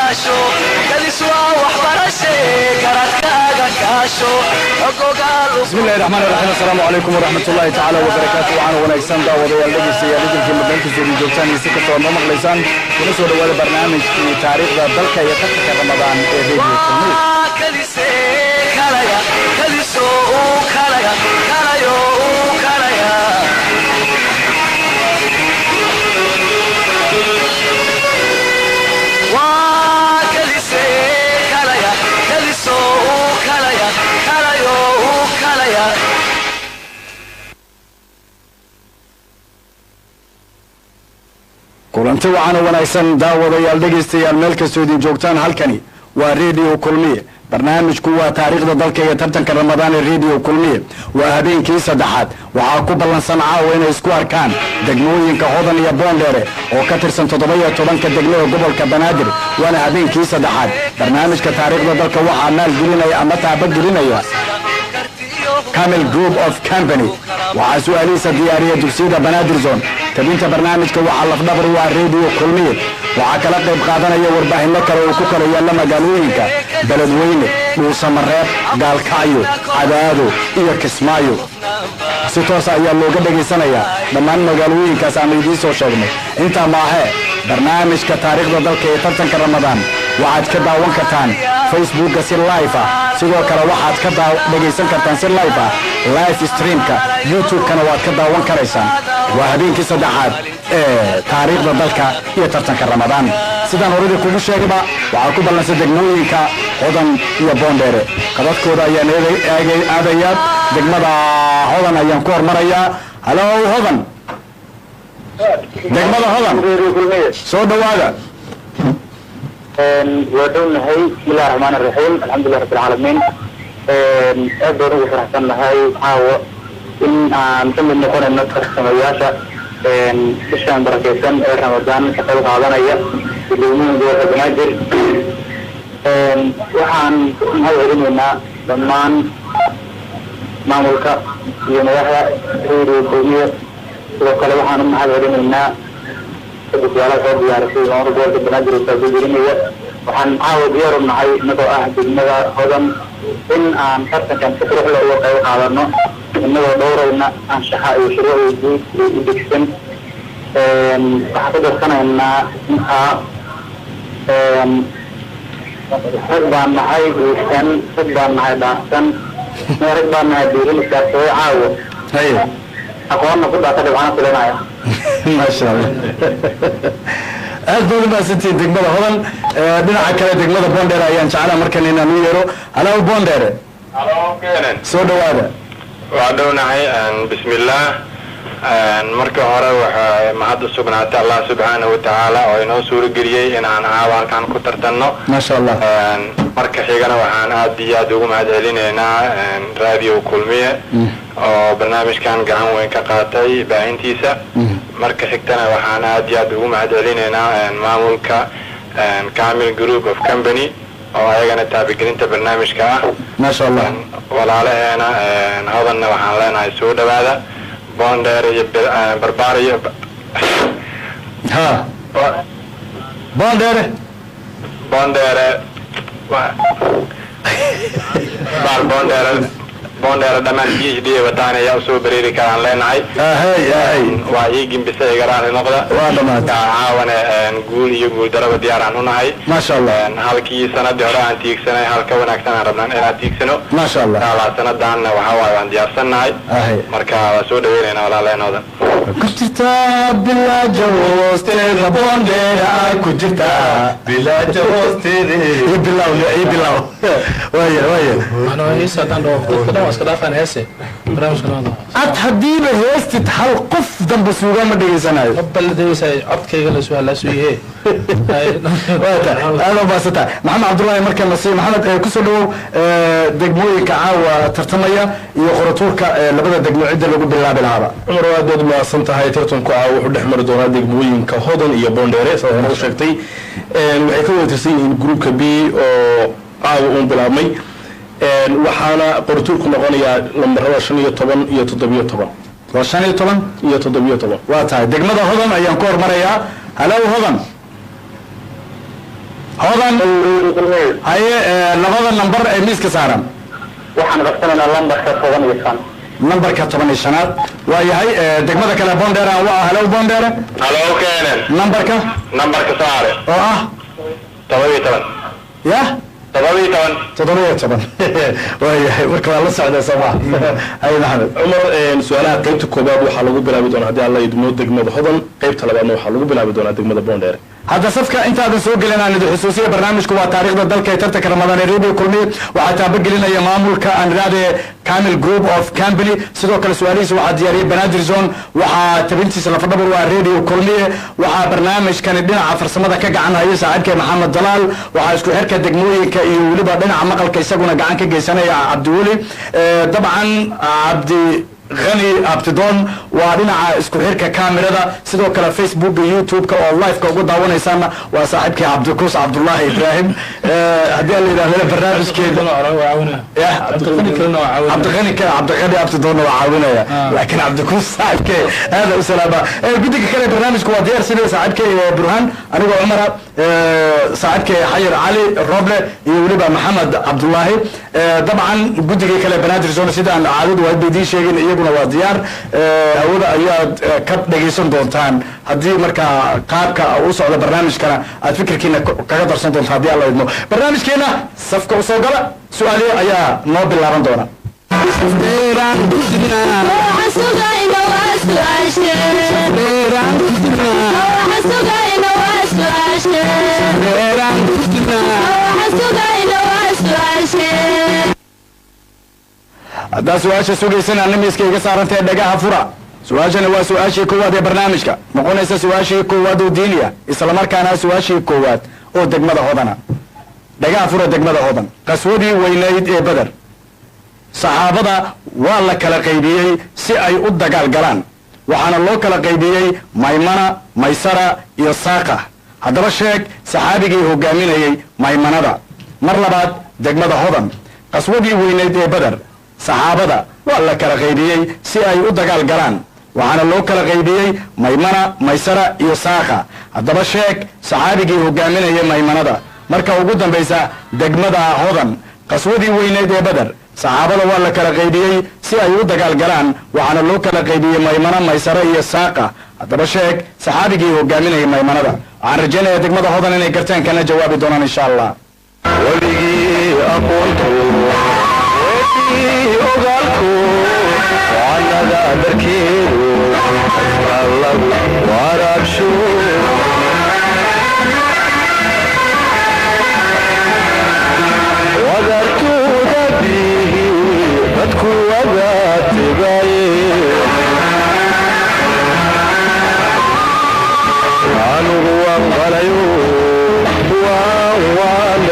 kaasho kaliswa waxbarashe karadkaaga kaasho ogogaal bismillaahir rahmaanir rahiim assalaamu calaykum waraxmatullaahi tacaala wabarakaatuh waxaan wanaagsan daawadayaal dhegeystayaal idinka madalka soo joogtaan iyo si kastoo noo maqlaysaan kuna soo dhawaada barnaamijkii taariikhda dalka iyo tartanka ramadaan ee radio kulmiye kalise kalaya kaliso kalaya kalayo kalaya kulanti waxaana wanaagsan daawadayaal dhegaystayaal meel kastoo idin joogtaan halkani waa radio kulmiye barnaamijku waa taariikhda dalka iyo tartanka ramadaan ee radio kulmiye waa habeenkii saddexaad waxaa ku ballansan caawa inay isku arkaan degmooyinka hodan iyo boondheere oo ka tirsan 17 degmo ee gobolka banaadir waana habeenkii saddexaad barnaamijka taariikhda dalka waxaa maalgelinaya ama taabagelinaya Camel Group of Company waxaa su'aalihiisa diyaariya dugsiyada Banaadir Zone tabinta barnaamijka waxaa lafdhabar waa radio kulmiye waxaa kala qayb qaadanaya warbaahinno kale oo ku kala yaala magaalooyinka Beledweyne Dhuusamareeb Gaalkacyo Cadaado iyo Kismaayo si toos ayaa looga dhageysanayaa dhammaan magaalooyinkaas aan idiin soo sheegnay inta maahe barnaamijka taariikhda dalka ee tartanka ramadaan waxaad ka daawan kartaan Facebook si live ah sidoo kale waxaad ka dhageysan kartaan si live ah live streamka YouTube-kana waad ka daawan karaysaan waa habeenkii saddexaad ee taariikhda dalka iyo tartanka ramadaan sidaan horada kugu sheegaba waxaa ku ballansan degmooyinka hodan iyo boondheere qabadkooda ayaan aadayaa degmada hodan ayaan ku hormarayaa halo hodan degmada hodan soo dhawaada ودونهاي بسم الله الرحمن الرحيم الحمد لله رب العالمين أقدر فرحان لهاي عاو إن نتم نكون النصر السماويات إشان بركيسان رمضان كتاب هذا يا اليومين دول بناجر وحن هذا لنا ضمان معمولك يوم واحد هيرو كومية وكل وحن هذا لنا بسيارة بسيارة في عمر دولة بنادر التوزيعية وحن عاود يرون معي نضع أحد المدى هذا إن حتى كان فكرة له وقوي على النوع النضع دورة إن شحاء وشروع الجيد لإدكسن وحفظ السنة إن حقبا معي بيشتن حقبا معي بأحسن حقبا معي بيرين الشاسوي عاود أقوامنا كلها تدب عنا كلنا ما شاء الله أقول ما ستي دقمة هون بنا عكلا دقمة بوندر أيان شعلا مركن إننا نيرو هلا بوندر هلا كيرن سود هذا وعدونا بسم الله مركه هورا ومعد سبحانه الله سبحانه وتعالى وإنه سور قريه إن أنا عوان كان كترتنو ما شاء الله مركه حيقنا وحنا أدي أدوم هذين هنا راديو كلمية أو برنامج كان قام وين كقاطعي بعينتيسا مركه حكتنا وحنا أدي أدوم هذين هنا معمول كامل جروب أوف كمباني أو أيقنا تابعين أنت برنامج كا ما شاء الله ولا عليه هنا هذا إنه وحنا لنا يسود هذا بوندر برباري ها بوندر بوندر دمان جيجدي وتاني يا سو بريري كان ليناي هاي وايجين بسي غران نقدا وادمات عاونه نقول يقول درب دياران هناي ما شاء الله halkii sanadii hore aan tiigsanay halka wanaagsan aan rabnaan inaan tiigsano ما شاء الله taala sanadana waxa waay aan diyaarsanahay marka waa soo dhaweynayna walaaleenooda كجرتا بلا جوستيدا بونديرا كجرتا بلا جوستيدا يبلاو ويا أنا هيس هذا كده واسكت فان هيس برامج كنا أت حديبه هيست حل قف ذنب سوغا ما ديساناي قبل ديس عبد كي قال سؤال لا سويه أنا بسيطة محمد عبد الله مركز نصير محمد كسروا دقموي كعاوة ترتمية يخرطوك لبدا دقمو عدة لقب بالله بالعرب عمر وادد ما سنتهاي ترتم كعاوة وحد أحمر دونا دقموي كهودن إيا بونديري سوى مرة شكتي وحيكون تسين جروب كبي عاوة بالعمي waxaana qortuurku noqonayaa lambarada 15 iyo 17 waa 15 iyo 17 waa tahay degmada hodan ayaan ku hormarayaa halow hodan hodan haye labada number ee miiska saaran waxaan qabsanaynaa lambarka 15 numberka 15aad waa yahay degmada kale Bondera waa halo Bondera halo keenan numberka saare oo ah 17 ya 17 waa yahay marka la socda sabah ay maxamed cumar su'aalaha qaybta koobaad waxaa lagu bilaabi doonaa haddii alla idmo degmada hodan qaybta labaadna waxaa lagu bilaabi doonaa degmada Bondera hadda safka intaadan soo gelinaan idin xusuusiya barnaamijku waa taariikhda dalka ee tartanka Ramadaan ee Radio Kulmiye waxaa taabagelinaya maamulka aan raadee Camel Group of Company sidoo kale su'aalihiisa waxaa diyaariyay Banaadir Zone waxaa tabintiisa la fadhabar waa Radio Kulmiye waxaa barnaamijkani dhinaca farsamada ka gacan haya saaxiibkay Maxamed Dalaal waxaa isku xirka degmooyinka iyo waliba dhinaca maqalka isaguna gacan ka geysanaya Cabdiwali dabcan Cabdi غني abtidon waa dhinaca isku xirka kaamirada sidoo kale Facebook iyo YouTube ka oo live ka ugu daawanaysan waa saaxiibkii Cabdikuus Cabdullaahi Ibrahim hadii la yiraahdo barnaamijkeeda Cabdighani abtidon waa caawinaya laakiin Cabdikuus saaxiibkii hada usalaama gudiga kale barnaamijku waa diyaar sidoo saaxiibkii Burhan aniga Umar saaxiibkii Xayir Ali Roble iyo waliba Maxamed Cabdullaahi dabcan gudiga kale Banaadir Zone sidaan caadadu way bidii sheegin iyaguna waa diyaar awooda ayaad ka dhageysan doontaan haddii markaa qaabka uu socdo barnaamijkana aad fikirkiina kaga darsan doontaan haddii alla idmo barnaamijkeena safka usoo gala su-aaliye ayaa noo bilaaban doona haddaa su-aasha sugaysana nimiiska iga saarantee dhagaha fura su-aashana waa su-aashii koowaad ee barnaamijka noqonaysa su-aashii koowaad oo diiniya islamarkaana su-aashii koowaad oo degmada hodana dhagaha fura degmada hodan qaswadii weynayd ee Badar saxaabada waa la kala qaybiyey si ay u dagaal galaan waxaana loo kala qaybiyey Maymana Maysara iyo Saaqa haddaba sheeg saxaabigii hogaaminayay Maymanada mar labaad degmada hodan qaswadii weynayd ee Badar saxaabada waa la kala qaybiyey si ay u dagaal galaan waxaana loo kala qaybiyey Maymana Maysara iyo Saaqa haddaba sheeg saxaabigii hogaaminayay Maymanada marka ugu dambaysa degmada hodan qaswadii weynayd ee Badar saxaabada waa la kala qaybiyey si ay u dagaal galaan waxaana loo kala qaybiyey Maymana Maysara iyo Saaqa haddaba sheeg saxaabigii hogaaminayay Maymanada waxaan rajaynayaa degmada hodan inay gartaan kana jawaabi doonaan insha Allah waligii aqoontu ogaalku waanada darkeedu allahu waraabsho wadartuuda bihi dadku wadaatigaye anugu waan qalayo waan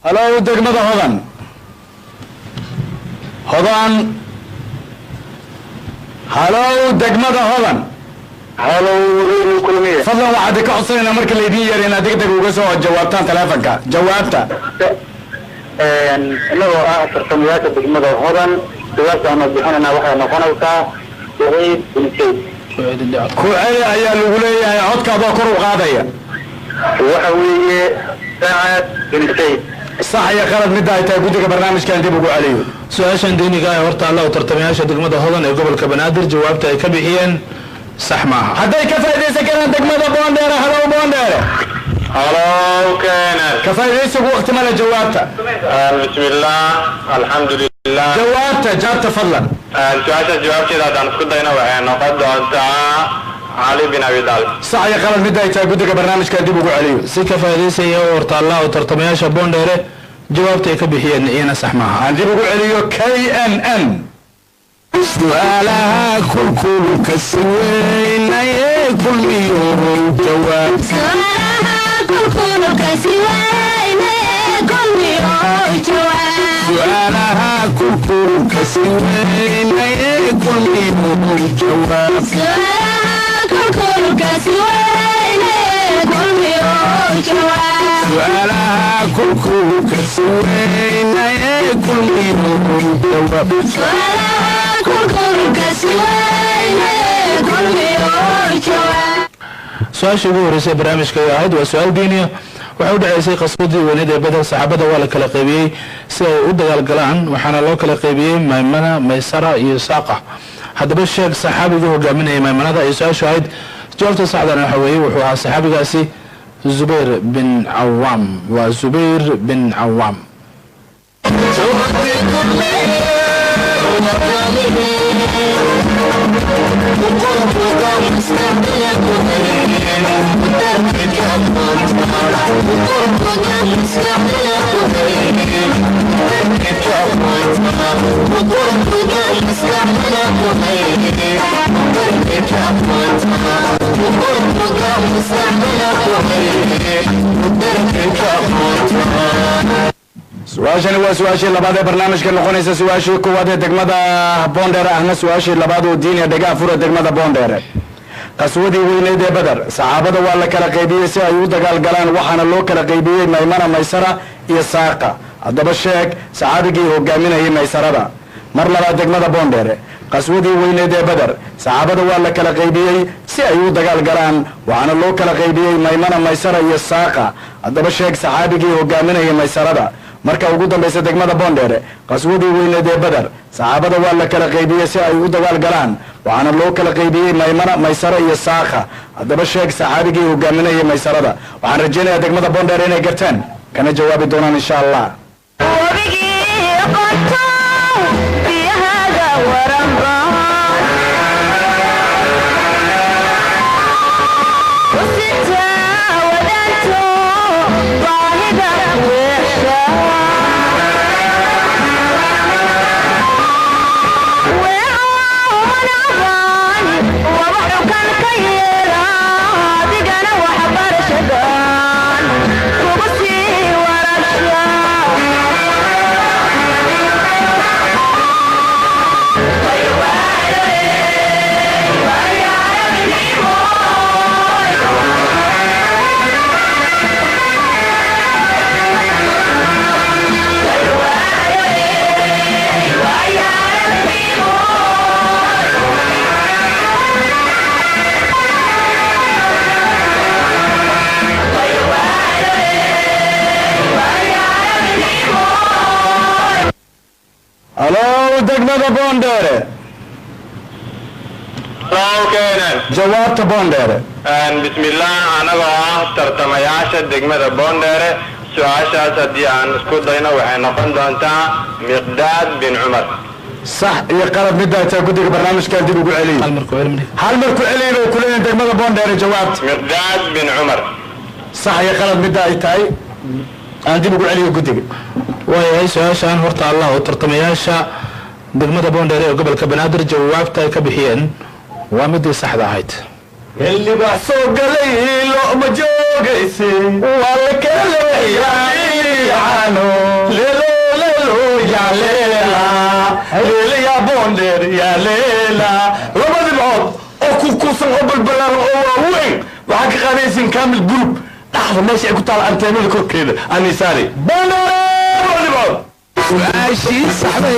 هلو دقمة هضن هضن هلو دقمة هضن halo Radio Kulmiye فضلا واحد كحصينا مركز اللي يدين يرينا دقدق وقصوا جوابتان تلافنك جوابتا inagoo ah farsamayaalka degmada hodan sidaas aan bixinana waxay noqonaysaa Saciid bin Said كوعي ayaa lagu leeyahay codkaadoo kor u qaadaya waxa weeye Saciid bin Said صح يا خالد مدة ay tahay gudiga barnaamijkan dib ugu celiyo su-aashan diiniga ah horta alla u tartamayaasha degmada hodan ee gobolka Banaadir jawaabta ay ka bixiyeen sax maaha hadday ka faa'iideysan karaan degmada Boondheere halo Boondheere halo keenan ka faa'iideysigu waqti ma la jawaabta bismillah alxamdulillah jawaabta fadlan su-aasha jawaabteeda haddaan isku dayna waxay noqon doontaa علي بن أبي طالب صح يا خالد مدة يتا قدك برنامج كان ديبو عليه si ka faa'iideysaya horta alla u tartamayaasha Boondheere jawaabta ay ka bixiyeen iyana sax maaha عن ديبو عليه KNN سؤالها كل كسوين كل يوم جواب سؤالها كل كسوين كل يوم جواب سؤالها كل كسوين كل يوم جواب su-aashii ugu horeysay barnaamijka ay ahayd waa su-aal diiniya waxay u dhaceysay qasbadii weyneed ee badar saxaabada waa la kala qaybiyey si ay u dagaalgalaan waxaana loo kala qaybiyey maymana maysara iyo saaqa haddaba sheeg saxaabigii hogaaminayay maymanada ay su-aashu ahayd jawaabta saxdana waxa weeye wuxuu ahaa saxaabigaasi zubayr bin cawaam waa zubayr bin cawaam su-aashani waa su-aashii labaad ee barnaamijka noqonaysa su-aashii koowaad ee degmada boondheere ahna su-aashii labaad oo diiniya dhagaha fura degmada boondheere qaswadii weyneyd ee badar saxaabada waa la kala qaybiyey si ay u dagaalgalaan waxaana loo kala qaybiyey maymana maysara iyo saaqa haddaba sheeg saxaabigii hogaaminayay maysarada mar labaad degmada boondheere qaswadii weyneyd ee badar saxaabada waa la kala qaybiyey si ay u dagaalgalaan waxaana loo kala qaybiyey maymana maysara iyo saaqa haddaba sheeg saxaabigii hogaaminayay maysarada marka ugu dambaysa degmada boondheere qaswadii weyneed ee badar saxaabada waa la kala qaybiyey si ay u dagaalgalaan waxaana loo kala qaybiyey maymana maysara iyo saakha haddaba sheeg saxaabigii hogaaminayay maysarada waxaan rajaynayaa degmada boondheere inay garteen kana jawaabi doonaan insha allah degmada boondheere jawaabta boondheere bismillaah anagoo ah tartamayaasha degmada boondheere su-aashaas haddii aan isku dayno waxay noqon doontaa miqdaad bin cumar sax iyo qalad middaa taa guddiga barnaamijkan dib ugu celiyey hal mar ku celiyey bay ku leeyihin degmada boondheere jawaabta miqdaad bin cumar sax iyo qalad midda ay tahay aan dib ugu celiyo guddiga waayahay su-aashaan horta allah oo tartamayaasha degmada boondheere ee gobolka banaadir jawaabta ay ka bixiyeen waa midii saxda ahayd اللي بحسوق لي لقمة جوقيسي والله كله يعانو ليلو ليلو يا ليلا ليلي يا بوندر يا ليلا رمض العود اكو كوسن قبل بلان وين وحكي خميسين كامل جروب لحظة ماشي كنت على انتينو لكل كده اني ساري بوندر رمض العود ماشي صاحبي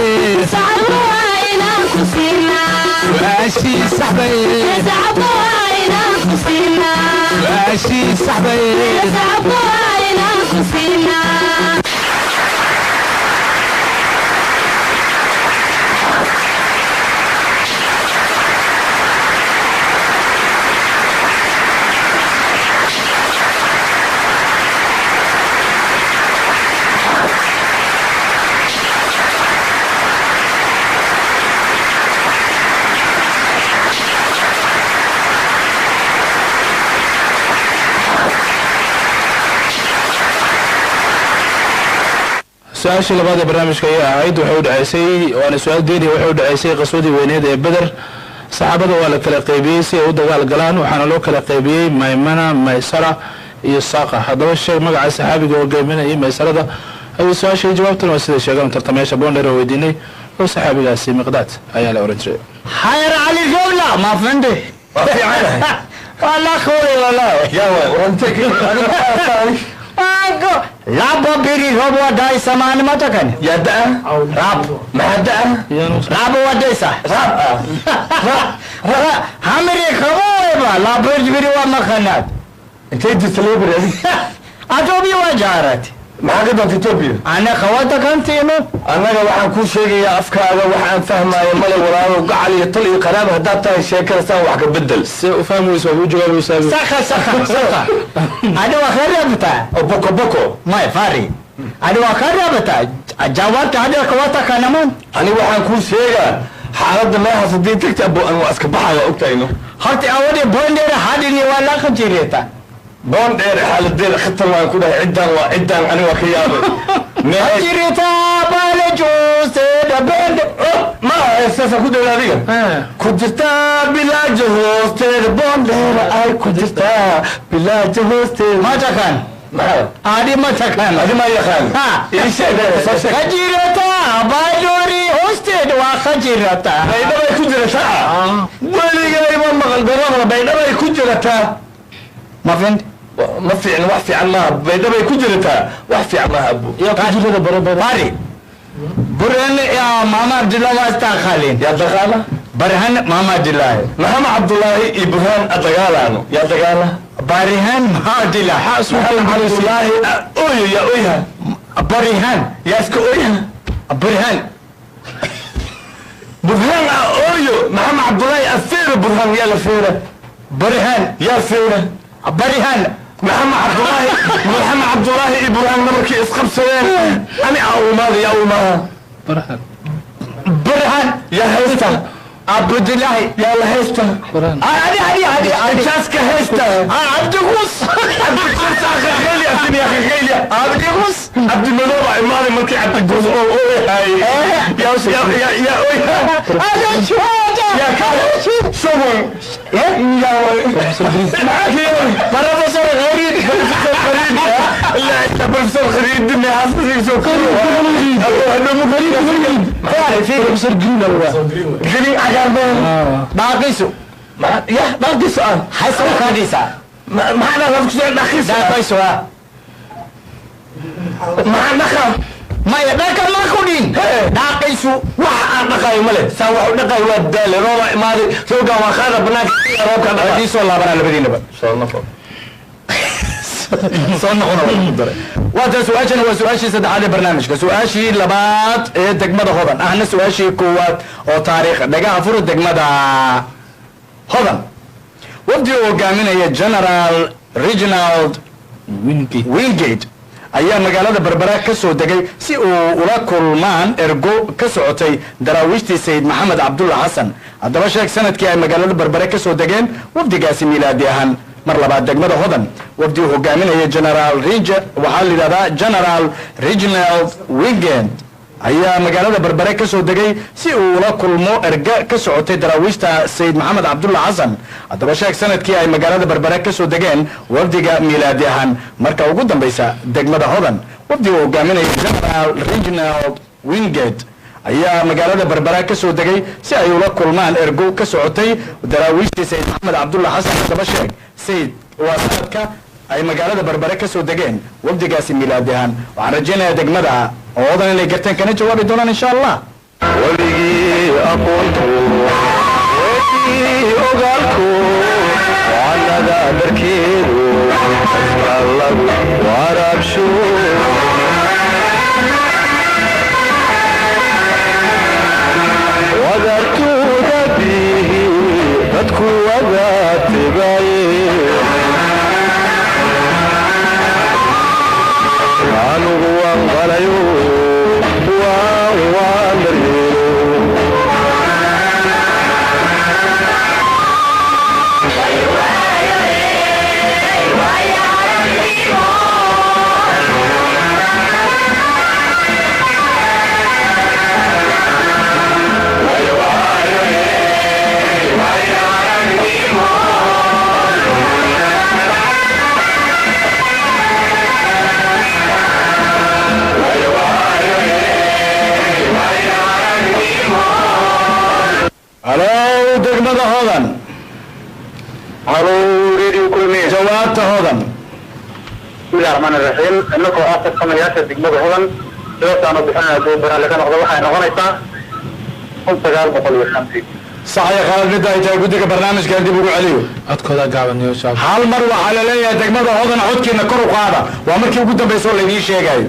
صعبوا علينا كسينا ماشي صاحبي صعبوا علينا كسينا ماشي صاحبي صعبوا علينا كسينا su-aashii labaad ee barnaamijka ayay ahayd waxay u dhaceysay waana su-aal diiniya waxay u dhaceysay qaswadii weyneed ee beder saxaabada waa la kala qaybiyey si ay u dagaal galaan waxaana loo kala qaybiyey maymana maysara iyo saaqa haddaba sheeg magaca saxaabiga oo geeminayay maysarada ayuu su-aashay jawaabtan waa sida sheegaan tartamayaasha boondheer oo weydiinay oo saxaabigaasi miqdaad ayaa la oran jiray خير علي جولة ما فهمت في عينها والله خوي والله يا ورنتك راب بيري راب وداي سمان ما تكن يا دقة راب ما دقة راب وداي صح همري خموي با لا بيرج بيري وما خنات انت يدي سليبر يا أتوبي وجارت ما قدرت تتوبيا أنا خواتك أنت ينو annaga waxaan kuu sheegayaa afkaaga waxaan fahmaayo male walaalo gacal iyo tal iyo qaraab haddaad tahay sheekadasaan wax ka bedel si u fahmayso ugu jawaabaysaa سخة أنا وخربتا boko boko ما يفاري أنا وخربتا جاوبت هذا خواتك أنا من ani waxaan kuu sheegaa xaaladda meehaas haddii tagta abo aan waa iska baxaya ogtayno هرتي أولي بوندير هاديني ولا خجريتا boon dheer xaaladeeda khatar waan ku dhahay ciddaan ani waa ka yaabay خجريتا بالجوز دبند ma heestaasa ku dheer adiga ku jirtaa bilaaja hoosteeda boon dheer ay ku jirtaa bilaaja hoosteeda ما تكن maxaa هادي ما تكن adi maa yaqaan ها ii sheeg soo sheeg خجريتا باجوري هوستيد وخجريتا baydhabay ku jirataa weligay ma maqal garoobna baydhabay ku jirataa ما فهمت ma fiicna wax fiican maaha baydhabay ku jirataa wax fiican maaha abu yaa ku jirada barabara باري برهن يا ماما عبد الله واستاخالين yaa dagaala برهن ماما عبد الله maxamed cabdulaahi iyo burhaan adagaalaano yaa dagaala برهن ما عبد الله maxamed cabdulaahi oyo yaa oyha برهن yaa iska oyha برهن burhaan oyo maxamed cabdulaahi afeera burhaan yaa la feera برهن yaa feera برهن maxamed cabdulaahi iyo burhaanna markay isqabsadeen ani aumaada yaa umaha barhan برهن yaa haysta عبد الله yaa la haysta barhan هادي jaaska haysta عبد غوص cabdiqaylya عبد غوص cabdimadooba imaaday markii cabdigoos oo oyahay yaa oyha هذا شو هذا yaa kale sogon بروفيسور غريب لا بروفيسور خريج دمي حاسس بروفيسور جرين جرين عجبان باقيسو يا باقي سؤال حسو كاديسا معنا نفس دخيس دا كويسو معنا خا ما يدك ما كودين دا كيسو waxa aan dhaqay male saa wax u dhaqay waa daal rooba imaaday sooga waa qaada banaanka roobka dhaqay دي سو لابنا لبدينبا soo nafo soo noqon waa su-aashan waa su-aashii saddexaad ee barnaamijka su-aashii labaad ee degmada hodan ahna su-aashii koowaad oo taariikh dhagaha furu degmada hodan wafdi uu hogaaminaya general reginald wingate ayaa magaalada berbera ka soo degay si uu ula kulmaan ergo ka socotay daraawiishtii sayid maxamed cabdulla xasan haddaba sheeg sanadkii ay magaalada berbere ka soo degeen wafdigaasi miilaadi ahaan mar labaad degmada hodan wafdi uu hogaaminaya general waxaa la yidhahdaa general reginald wingate ayaa magaalada berbere ka soo degay si uu ula kulmo erga ka socotay daraawiishta sayid maxamed cabdulla xasan haddaba sheeg sanadkii ay magaalada berbere ka soo degeen wafdiga miilaadi ahaan marka ugu dambaysa degmada hodan wafdi uu hogaaminaya general reginald wingate ayaa magaalada berbera ka soo degay si ay ula kulmaan ergo ka socotay daraawiishtii sayid maxamed cabdulla xasan haddaba sheeg sayid waa sanadka ay magaalada berbere ka soo degeen wafdigaasi miilaadi ahaan waxaan rajaynayaa degmada oodan inay garteen kana jawaabi doonaan insha allah weligii aqoontu weligii ogaalku wacannada dharkeedu lagu waraabsho wadartuuda bihi dadku wadaatibaye anugu waan qalayo waan daryeelo halow degmada hodan halow radio kulmiye jawaabta hodan bismillahi raxmaani raxiim inagoo ah tartamayaasha degmada hodan jawaabtaanu bixinayna hadduu baraale ka noqdo waxay noqonaysaa 1950 sax iyo khalad midda ay tahay guddiga barnaamijkan dib ugu celiyo codkooda gaabaniyo shaab hal mar waxaa la leeyahay degmada hodan codkiina kor u qaada waa markii ugu dambaysa oo laydiin sheegayo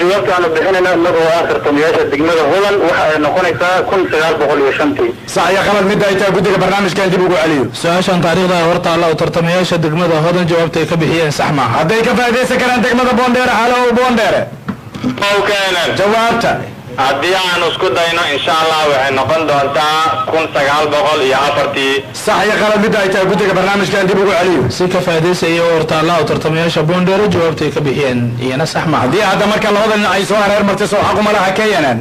jawaabtaanu bixinayna inagoo ah tartamayaasha degmada hodan waxa ay noqonaysaa 1950 sax iyo khalad midda ay tahay guddiga barnaamijkan dib ugu celiyo su-aashan taariikhda hortaalla oo tartamayaasha degmada hodan jawaabta ay ka bixiyeen sax maaha hadday ka faa'iidaysan karaan degmada boondheere halow boondheere jawaabta haddii aan isku dayno insha allah waxay noqon doontaa 1904 sax iyo khalad midda ay tahay guddiga barnaamijkan dib ugu celiyo si ka faa'iidaysaya oo hortaalla oo tartamayaasha boondheere jawaabta ay ka bixiyeen iyana sax maaha haddii hadda marka labada nin ay soo hareer martay soo xaquma laha ka yanaan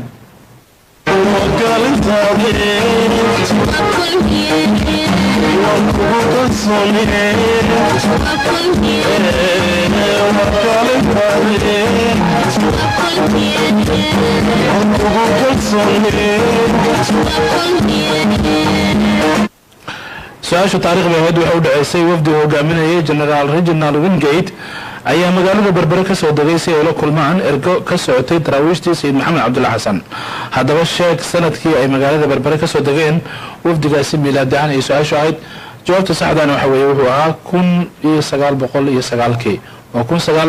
su-aasha taariikhda ahayd waxay u dhaceysay wafdi uu hogaaminayay generaal reginald wingate ayaa magaalada berbere ka soo degay si ay la kulmaan ergo ka socotay daraawiishtii sayid maxamed cabdulla xasan haddaba sheeg sanadkii ay magaalada berbere ka soo degeen wafdigaasi miilaadi ahaan ay su-aashu ahayd jawaabta saxdana waxa weeye wuxuu ahaa 1909 waa 1909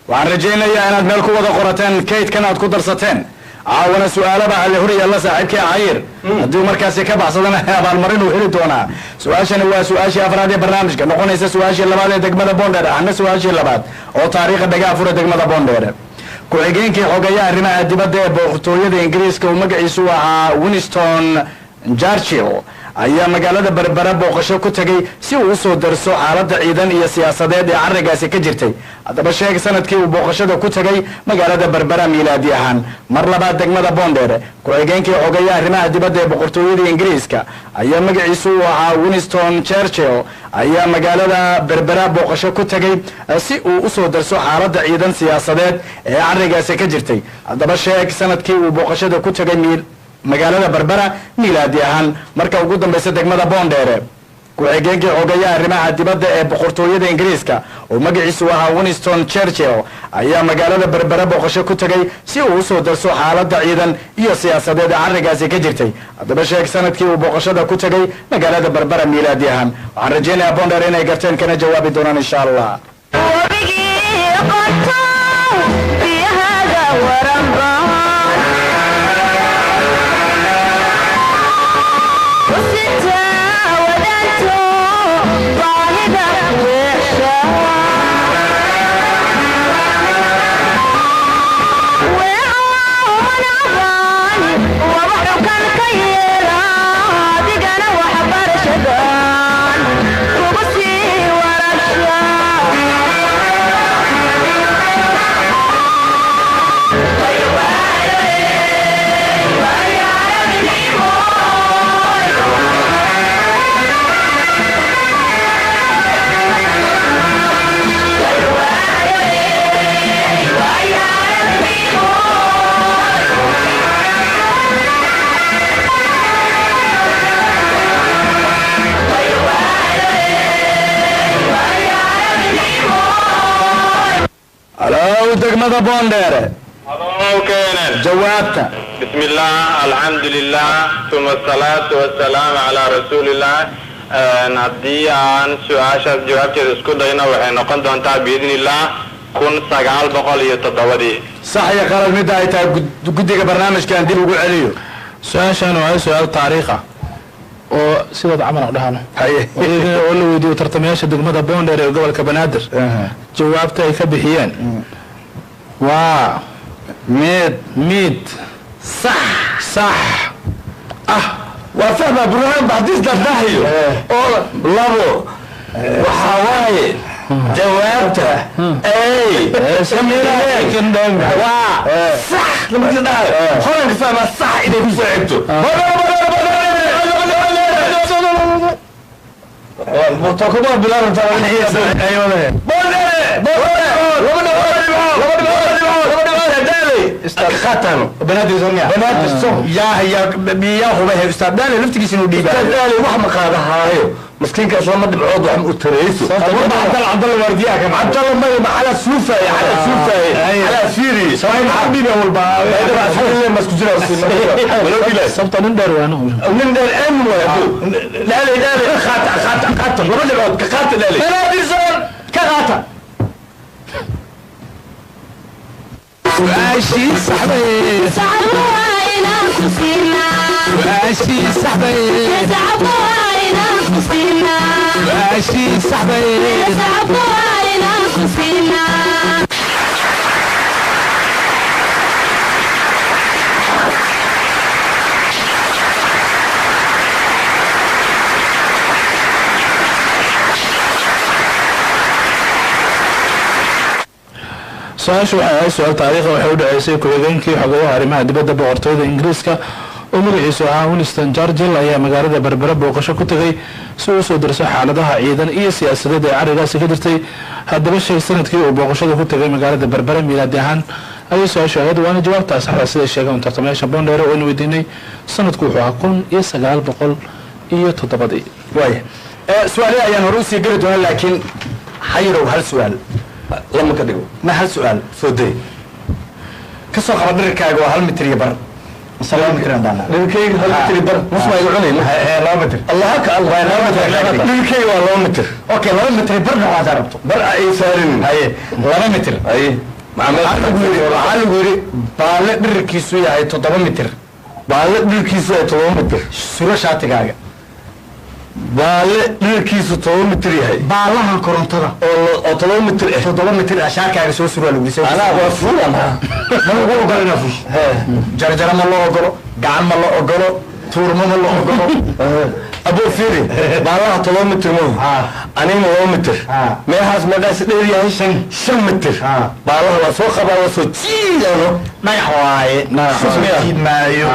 waxaan rajaynayaa inaad meel ku wada qorateen kaydkan aad ku darsateen caawana su-aalaba alle hor yaalla saaxiibkii cayir haddii markaasi ka baxsadana abaalmarin uu heli doonaa su-aashani waa su-aashii afraad ee barnaamijka noqonaysa su-aashii labaad ee degmada boondheere ahna su-aashii labaad oo taariikha dhagaafura degmada boondheere ku-xigeenkii xogeeyaha arrimaha dibadda ee boqortooyada ingiriiska uu magaciisu ahaa winston churchill ayaa magaalada berbera booqasho ku tegay si uu usoo darso xaaladda ciidan iyo siyaasadeed ee carrigaasi ka jirtay haddaba sheeg sanadkii uu booqashada ku tegay magaalada berbera miilaadi ahaan mar labaad degmada boondheere ku-xigeenkii xogeeyaha arrimaha dibadda ee boqortooyada ingiriiska ayaa magaciisu uu ahaa winston churchill ayaa magaalada berbera booqasho ku tegay si uu usoo darso xaaladda ciidan siyaasadeed ee carrigaasi ka jirtay haddaba sheeg sanadkii uu booqashada ku tegay magaalada berbera miilaadi ahaan marka ugu dambaysa degmada boondheere ku-xigeenkii xogeeyaha arrimaha dibadda ee boqortooyada ingiriiska oo magaciisu ahaa winston churchill ayaa magaalada berbera booqasho ku tegay si uu usoo darso xaaladda ciidan iyo siyaasadeed ee carrigaasi ka jirtay haddaba sheeg sanadkii uu booqashada ku tegay magaalada berbera miilaadi ahaan waxaan rajaynayaa boondheere inay garteen kana jawaabi doonaan insha allah degmada boondheere jawaabta بسم الله الحمد لله ثم الصلاة والسلام على رسول الله haddii aan su-aashaas jawaabteeda isku dayno waxay noqon doontaa biidn illah 1907 sax iyo qalad midda ay tahay guddiga barnaamijkan dib ugu celiyo su-aashan waa su-aal taariikha oo sidaad camal aan dhahano oo la weydiiyo tartamayaasha degmada boondheere ee gobolka banaadir jawaabta ay ka bixiyeen waa mid صح وفهم برهان بعديس دفناهيو لابو وحواي jawaabta صح لما تدعي هولندا فاهمة صح إذا يكون صعبته مرتكبات بلاد ترى الحين أيوة استاذ خاتم بنات الزمية بنات الصم يا بياخو به استاذ دالي لفتك شنو دي استاذ دالي محمد قاعد هايو مسكين كان ما دبعود وحم وتريسو عبد الله الوردية كم عبد الله ما على سوفة على سوفة على سيري سواء حبيبي اول با هذا بعد حل مسكوت له سبطة نندر وانا نندر ام لا لا خاتم ورد كخاتم لا بنات الزمن كخاتم واشي صاحبي صعبوا علينا كسينا واشي صاحبي صعبوا علينا كسينا واشي صاحبي صعبوا علينا كسينا su-aashu waxay ahayd su-aal taariikha waxay u dhaceysay ku-xigeenkii xogayaha arrimaha dibadda boqortooyada ingiriiska oo magaciisu ahaa winston churchill ayaa magaalada berbera booqasho ku tegay si uu usoo dirso xaaladaha ciidan iyo siyaasadeed ee carigaasi ka jirtay haddaba sheeg sanadkii uu booqashada ku tegay magaalada berbera miilaadi ahaan ayay su-aashu ahayd waana jawaabtaa saxda siday sheegeen tartamayaasha boondheere oo aynu weydiinay sanadku wuxuu ahaa 1907 waaya su-aalaha ayaan hore usii geli doonaa laakiin xayirow hal su-aal لما كده ما هل سؤال سودي كسو قرب دركاغ waa 1 متر يبر سلام متر عندنا للكي هل متر يبر نص ما يقولون 2 متر الله هك الله 2 متر للكي والله 2 متر اوكي 2 متر يبر ما عرفته بر اي سارين اي 2 متر اي مع على غوري baale dhirkiisu yahay 7 متر baale dhirkiisu yahay 7 متر suro shaatigaaga baale dhirkiisu 7 متر yahay baalahan korontada oo 7 متر 7 متر shaakaaga soo suro lagu disay ana waa fuula ma ugu ogolana fush jarjara ma loo ogolo gacan ma loo ogolo tuurmo ma loo ogolo ابو فيري بالاها 7 متر مو اني 2 متر ميهاس مداس ديريا 5 متر بالاها لا سو خبا لا سو جيدانو نغخ واي جيد مايو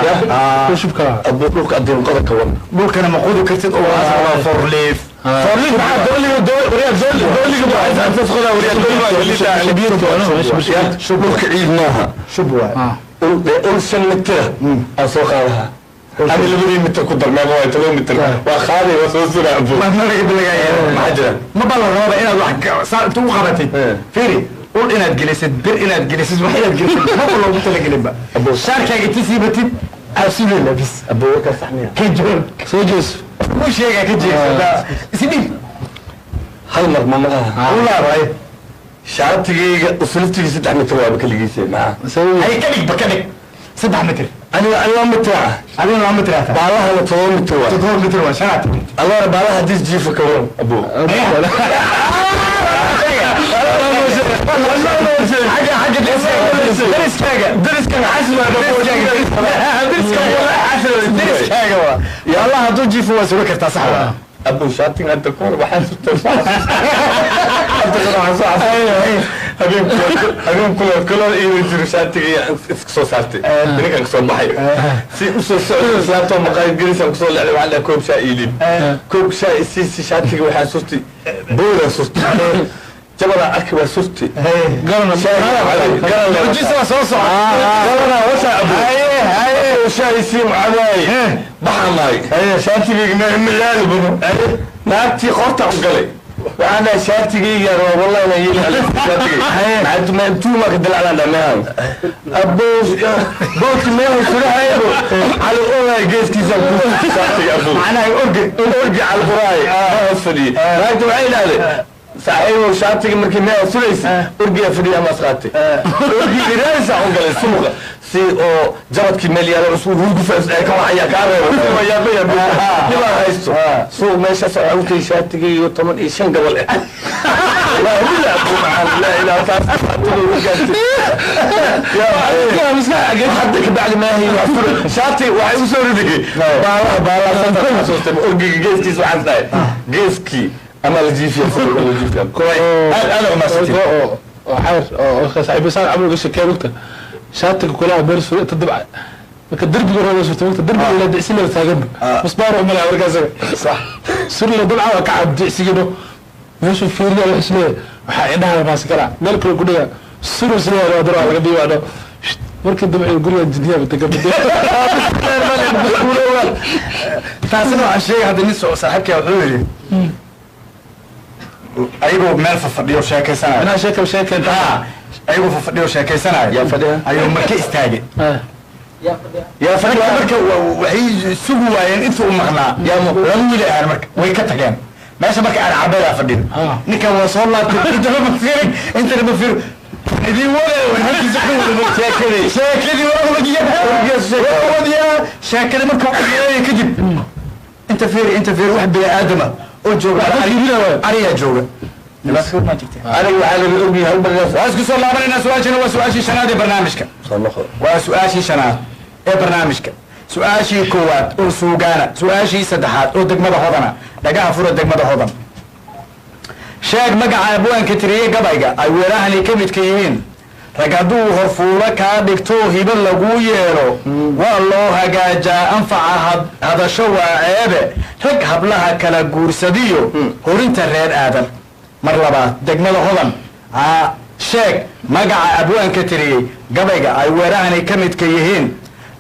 شوفك ابو دولك ادين قد كون دولكنا ما قودو كرتد او فور ليف فورليف مع دولي وريال دولي بعد انت تدخل وريال دولي كبير شو بك عيد ماها شو بوا قول 5 متر اسوقها أنا اللي بدي متر كدر ما هو 3 متر وخالي وسوسر أبو ما نرجع بالله ما حجرا ما بالله رابع إنا واحد صار تو خبرتي فيري قول إنا تجلسد بر إنا تجلسد وحيد تجلسد ما بالله متر جلب أبو شارك هاي تسيبتي أرسل له بس أبو كسحني كجون سوجس مش هيك كجيس سيدي هالمر ما معها والله راي شعرتي وصلتي 6 متر وابك اللي جيسي معها هاي كلك بكلك 7 متر أنا متر أنا 2 متر بالها 2 متر 2 متر وشات الله بالها ديس جيف كمان أبو حاجة درس كاجا حسب درس كاجا يا الله هدو جيف وسوي كرتا صح أبو شاتين أنت كور بحسب habeen kula iyo jirsaatiga isku soo saartay ninkan soo baxay si u soo socdo islaamto maqaayad gelisan ku soo leeyahay waxa koob shaa iilin koob shaa si shaatiga waxa surti booda surti jabada arki waa surti garana garana jisa soo socdo garana wasa abu haye shaa si macaway baxamay shaatiga milal bunu naagti qorta u galay وانا شاتي والله انا يلي شاتي ما انتو ما قد على دمام ابو بوت ما يصلح على اول جيس كيس شاتي ابو انا اورجي على القراي اصلي لا توعي لا صحيح شاتي مركي ما وصليس اورجي فري ما سقطي اورجي رئيس انقل السوق سي او جرت كماليا رسول وقف كما حيا كاره يا بيا يلا هايستو سو ماشي سعودي شاتي يوتمن اي شن قبل لا لا ابو معاذ لا اله يا مسنا حدك بعد ما هي شاتي وحي وسو ردقي بالا سنتين سوستم اورجي جيسكي سو عنداي جيسكي ama la jiifiya aad uma sitin وحار صاحبي صار عمرو قش كيركته شاتك كلها بيرس تدبع كدرب يروح بس تقول تدرب ولا دعسي له تاجب مصبار وملا ورقازه صح سر له دبعه وكعب دعسي كده ماشي في رجال الحسنيه وحيدها ماسكرا ملك القديه سر سنه لو درا laga diiwaano markii dibay guriga jidiyada tagabday taasina waa shay hadda nin soo saaxiibkay wuxuu yiri ayagoo meel fadhiyo sheekaysanaayo ana sheekayta ayagoo fadhiyo sheekaysanaayo yaa fadhiya ayuu marka istaagay yaa fadhiya marka waxay sugu waayeen intuu maqnaa yaa laba wiil ah marka way ka tageen meesha marka aan cabada fadhin ninka waa soo laabtay inta ma fiir idin wada halkiisa ku wada sheekadii waa sheekada marka kadib انت فير واحد بني ادم اوجوغ اريا جوغ انا وعلى الأربي هالبرنامج اسكو صار لنا الناس سؤالنا وسؤال شناد برنامجك وسؤال شناد ايه برنامجك سؤال كوات او سوغانا سؤال سدحات او دغمده هودنا دغا فور دغمده هودن sheeg magaca abwaanka tiriyay gabayga ay weerahani ka mid ka yihiin ragadu horfuula ka dhigto hiba lagu yeero waa loo hagaajaa anfaca hadasho waa ceebe rag hablaha kala guursadiyo horinta reer aadan mar labaad degmada hodan sheeg magaca abwaanka tiriyay gabayga ay weerahani ka mid ka yihiin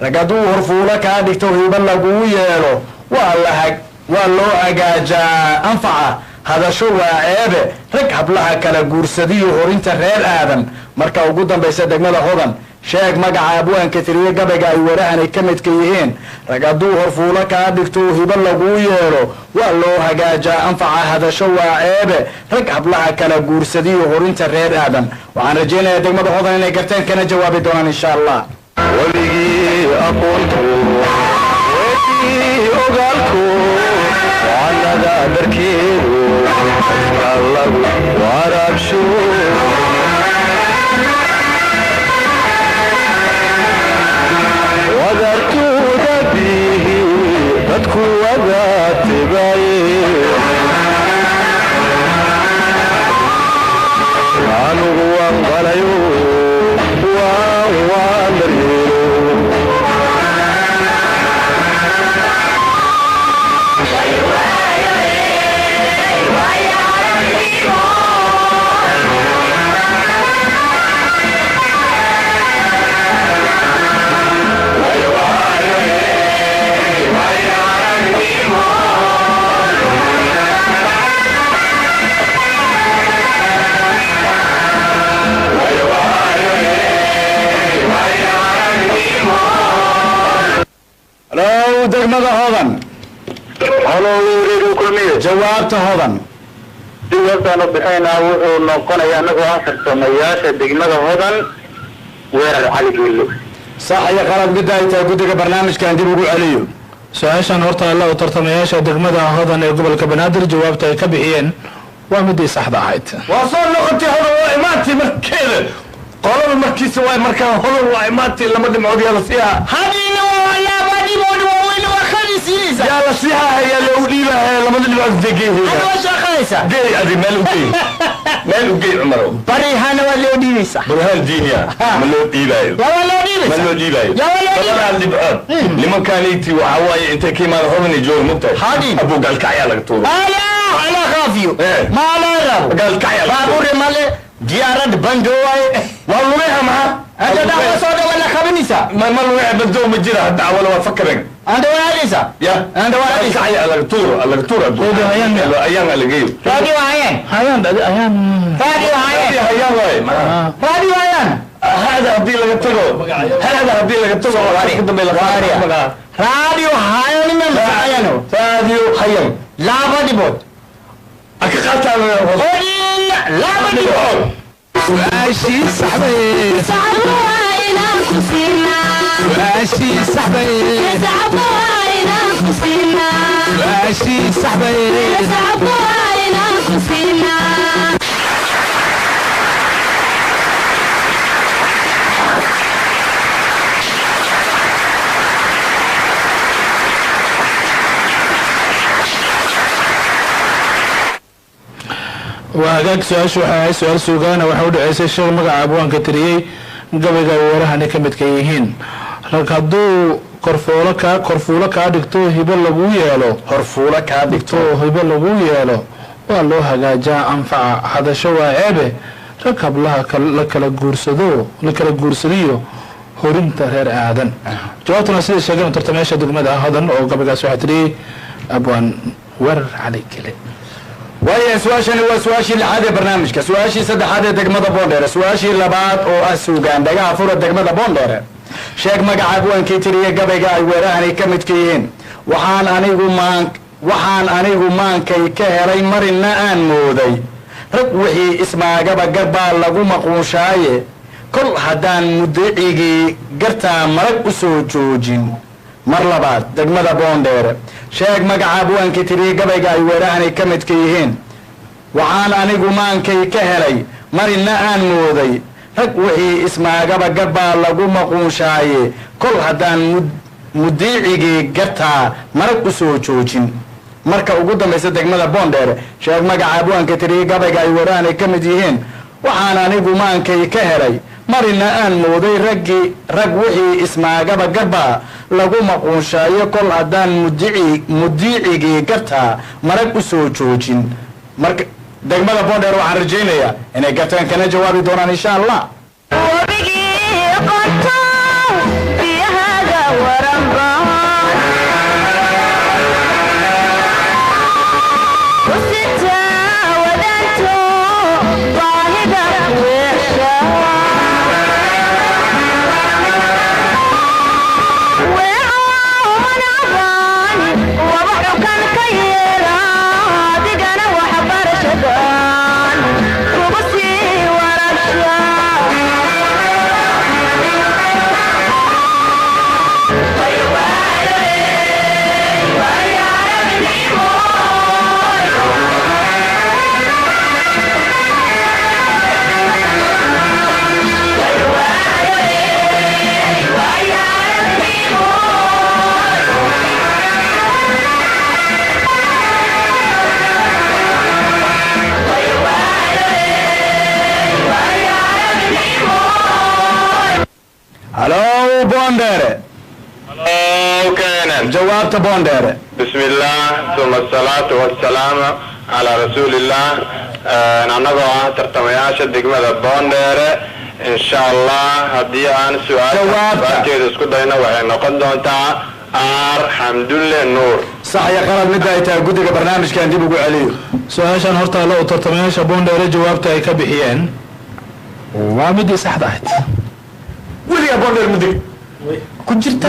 ragadu horfuula ka dhigto hiba lagu yeero waa loo hagaajaa anfaca hadasho waa ceebe rag hablaha kala guursadiyo horinta reer aadan marka ugu dambaysa degmada hodan sheeg magaca abwaanka tiriye gabayga ay weerahanay ka midka yihiin rag hadduu horfuulo kaa dhigto hiba lagu yeero waa loo hagaajaa anfaca hadasho waa ceebe rag hablaha kala guursadiyo horinta reer aadan waxaan rajaynayaa degmada hodan inay garteen kana jawaabi doonaan insha allah weligii aqoontu weligii ogaalku waanada darkeedu lagu waraabsho wadartuuda bihi dadku wadaatibaye anugu waan qalayo waan daryeelo لو دقمة هضن halo reeru kulmiye jawaabta hodan jawaabtaan bixayna wuxuu noqonayaa anagoo ah farsameeyaasha degmada hodan weerar cali geelo sax iyo qalad mid ay tahay guddiga barnaamijkan dib ugu celiyo su-aashan horta alla u tartamayaasha degmada hodan ee gobolka banaadir jawaabta ay ka bixiyeen waa midii saxda ahayd waa soo noqotay hodan waa imaantii markeeda qolada markiisa waa markaa hodan waa imaantii lama dhimcood yaa la siihaa hadina waa laba dhimood waaweyn waa khaniisiinaysa yaa la siihaa yaa loogu dhiibaha lama dhimcood degeeyay hadda waa shaqaysa geey adi meel u geey meel u geey cumaro barihana waa loo dhiibaysa burhaan diiniya ma loo dhiibaayo yaa waa loo dhiibaysa ma loo dhiibaayo yaa waa loo dhiibaysa labada dhibcood nimankaaniiti waxa waaye intay ka imaada hodani jooga mugtahay Hadin. abuu gaalkacyaa laga tuuro ala khaafiyo ma la rabo gaalkacyaa baabure male diyaarad banjooy waa lugaha maxaa hadda daawa soo dhawala khabinisa ma lugaha badoo ma jira hadda awala waa fakareen anda waalisa ya anda waalisa gaalkacyaa laga tuuro ayaan alageeyo radio hayan hayaan ayaan radio hayan hayaan waaye radio hayan هذا هدي لك تجو هذا هدي لك تجو radio hayan من hayano راديو حيان la badibot أكقلت على odin la badibot واشي صاحبي صعبوا إلى كسينا واشي صاحبي صعبوا إلى كسينا واشي صاحبي صعبوا إلى كسينا وهاجاك سؤال شو حاي سؤال سوغانا وحاول عيسى الشغل مقع أبوان كتريي قبل وراها نكمت كيهين ركضو كرفولك دكتو هبل لغو يالو horfuula kaa dhigto دكتو هبل لغو يالو والله هاجا أنفع هذا شو عيبه ركب لها لكلا قرصديو هورنتا هير آدن جوابتنا سيدي الشيخين ترتميشا دقمدا هذا أو قبل سوحتري أبوان ور عليك لي waayo su-aashani waa su-aashii lixaad ee barnaamijka su-aashii saddexaad ee degmada boondheere su-aashii labaad oo ah suugaan dhagaha fura degmada boondheere sheeg magaca abwaankii tiriye gabayga ay weerahani ka midka yihiin waxaan anigu maankay ka helay marina aan mooday rag wixii ismaagaba garbaa lagu maquushaaye kol haddaan mudicigii gartaa marag u soo joojin mar labaad degmada boondheere sheeg magaca abwaankii tiriye gabayga ay weerahani ka midka yihiin waxaan anigu maankay ka helay marina aan mooday rag wixii ismaagaba garbaa lagu maquunshaaye kol haddaan mudiicigii gartaa marag u soo joojin marka ugu dambaysa degmada boondheere sheeg magaca abwaanka tiriye gabayga ay weerahani ka mid yihiin waxaan anigu maankay ka helay marina aan mooday rag wixii ismaagaba garbaa lagu maquunshaayo kol haddaan mudiicigii gartaa marag u soo joojin marka degmada boondheer waxaan rajaynayaa inay gartaan kana jawaabi doonaan insha allah هلو بوندير هلو كينان جوابت بوندير بسم الله ثم الصلاة والسلام على رسول الله نعنقوا ترتمياشا دقمة بوندير إن شاء الله هدي عن سؤال جوابت اسكو دينا وحين نقدون تا الحمد لله النور صح يا قرار مدايتا قدك برنامج كان دي بقول عليه سؤاشان هورتا لو ترتمياشا بوندير جوابتا اي كبحيين ومدي صح ضحت ولي بوندير مدك كجرتا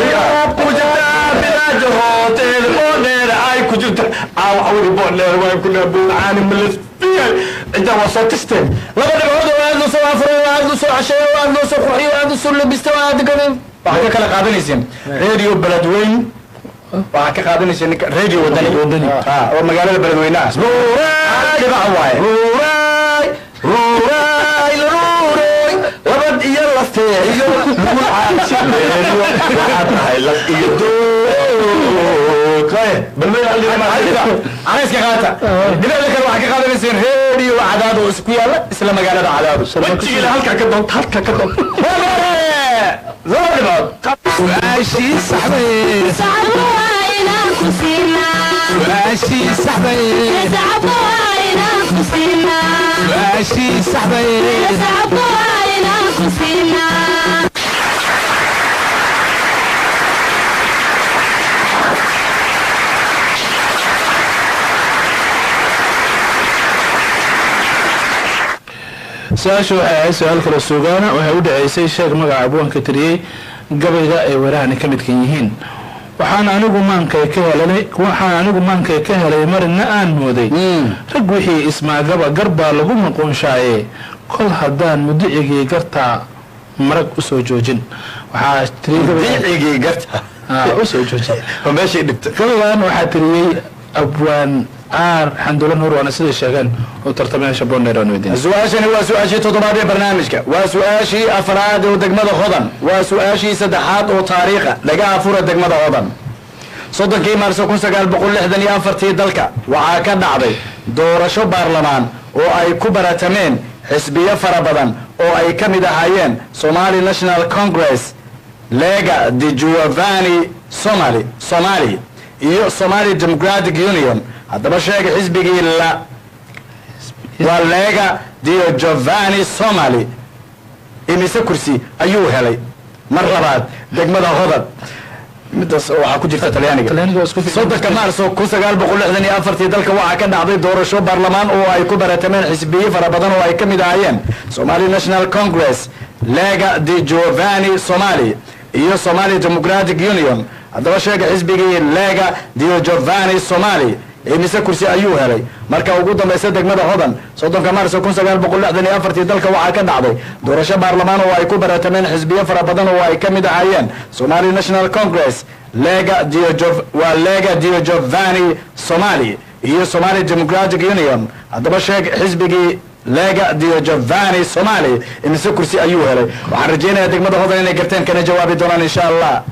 بلا جهوت بوندير اي كجرتا عاودي بوندير واي كنا بنعاني من الفيل انت وصلت تستن لقد عودوا وعندوا سو افروا وعندوا سو عشاء وعندوا سو قحي وعندوا سو لبستوا وعندوا waxaa ka kala qaadanayseen radio beledweyn waxaa ka qaadanayseen radio wadani oo magaalada beledweyne ah dhibac waaye ruuray labad iyo lasteeyo lagu caashimeeyo waxaa tahay las iyo dookay canays ka qaata dhinaca kale waxaa ka qaadanayseen radio cadaad oo isku yaala isla magaalada cadaad wajigeeda halkaa ka doonta halkaa ka doonta سؤاشي صحبي صعبوها كسينا سؤاشي صحبي صعبوها كسينا سؤاشي صحبي صعبوها كسينا su-aasha waxay ahayd su-aal kale suugaana waxay u dhaceysay sheeg magaca abwaanka tiriyey gabayga ay weerahani ka midkan yihiin waxaan anigu maankay ka helay marina aan mooday rag wixii ismaagaba garbaa lagu maquunshaaye kol haddaan mudicigii gartaa marag usoo joojin waxaa mudicigii gartaa usoo joojin meeshay dhibta gabaygan waxaa tiriyey abwaan xamdulla nuur waana sida sheegeen oo tartamayaasha boondheer aan weydiin su-aashani waa su-aashii toddobaad ee barnaamijka waa su-aashii afraad oo degmada hodan waa su-aashii saddexaad oo taariikha dhagaha fura degmada hodan 30 maarso 1964 dalka waxaa ka dhacday doorasho baarlamaan oo ay ku baratameen xisbiyo fara badan oo ay ka mid ahaayeen Somali National Congress, Lega di Giovanni Somali iyo Somali Democratic Union. haddaba sheega xisbigii waa Lega di Giovanni Somali imise kursi ayuu helay. mar labaad degmada Hodan midaas waxaa ku jirta Talyaaniga 3 Maarso 1964 dalka waxaa ka dhacday doorasho baarlamaan oo ay ku baratameen xisbiyo fara badan oo ay ka mid ahaayeen Somali National Congress, Lega di Giovanni Somali iyo Somali Democratic Union. haddaba sheega xisbigii Lega di Giovanni Somali imise kursi ayuu helay. marka ugu dambaysa degmada Hodan 3 Maarso 1964 dalka waxaa ka dhacday doorasho baarlamaan oo ay ku baratameen xisbiyo fara badan oo ay ka mid ahaayeen Somali National Congress, Lega di Giovanni Somali iyo Somali Democratic Union. haddaba sheeg xisbigii Lega di Giovanni Somali imise kursi ayuu helay. waxaan rajaynayaa degmada Hodan inay garteen kana jawaabi doonaan insha Allah.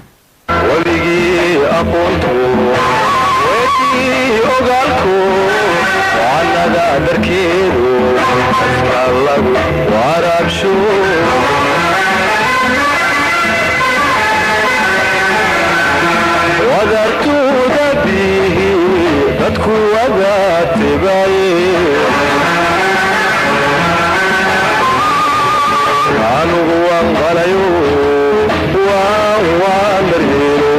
weligii aqoontu weydii ogaalku waanada darkeedu qofka lagu waraabsho wadartuuda bihi dadku wadaatibaye anugu waan qalayo waan daryeelo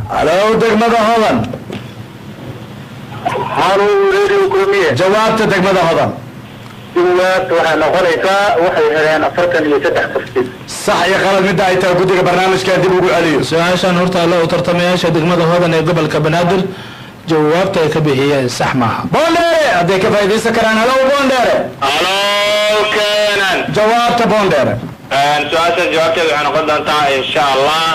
halo degmada Hodan. حارو راديو كلمية jawaabta degmada Hodan جوات waxay noqonaysaa waxay heleen 43 kursi sax iyo qalad mid ay tahay guddiga barnaamijka dib ugu celiyo. su-aashan horta alla u tartamayaasha degmada Hodan ee gobolka Banaadir jawaabta ay ka bixiyeen sax maaha. Bondere hadday ka faa'iideysan karaan. halo Bondere. halo keenan jawaabta Bondere. su-aasha jawaabteedu waxay noqon doontaa insha allah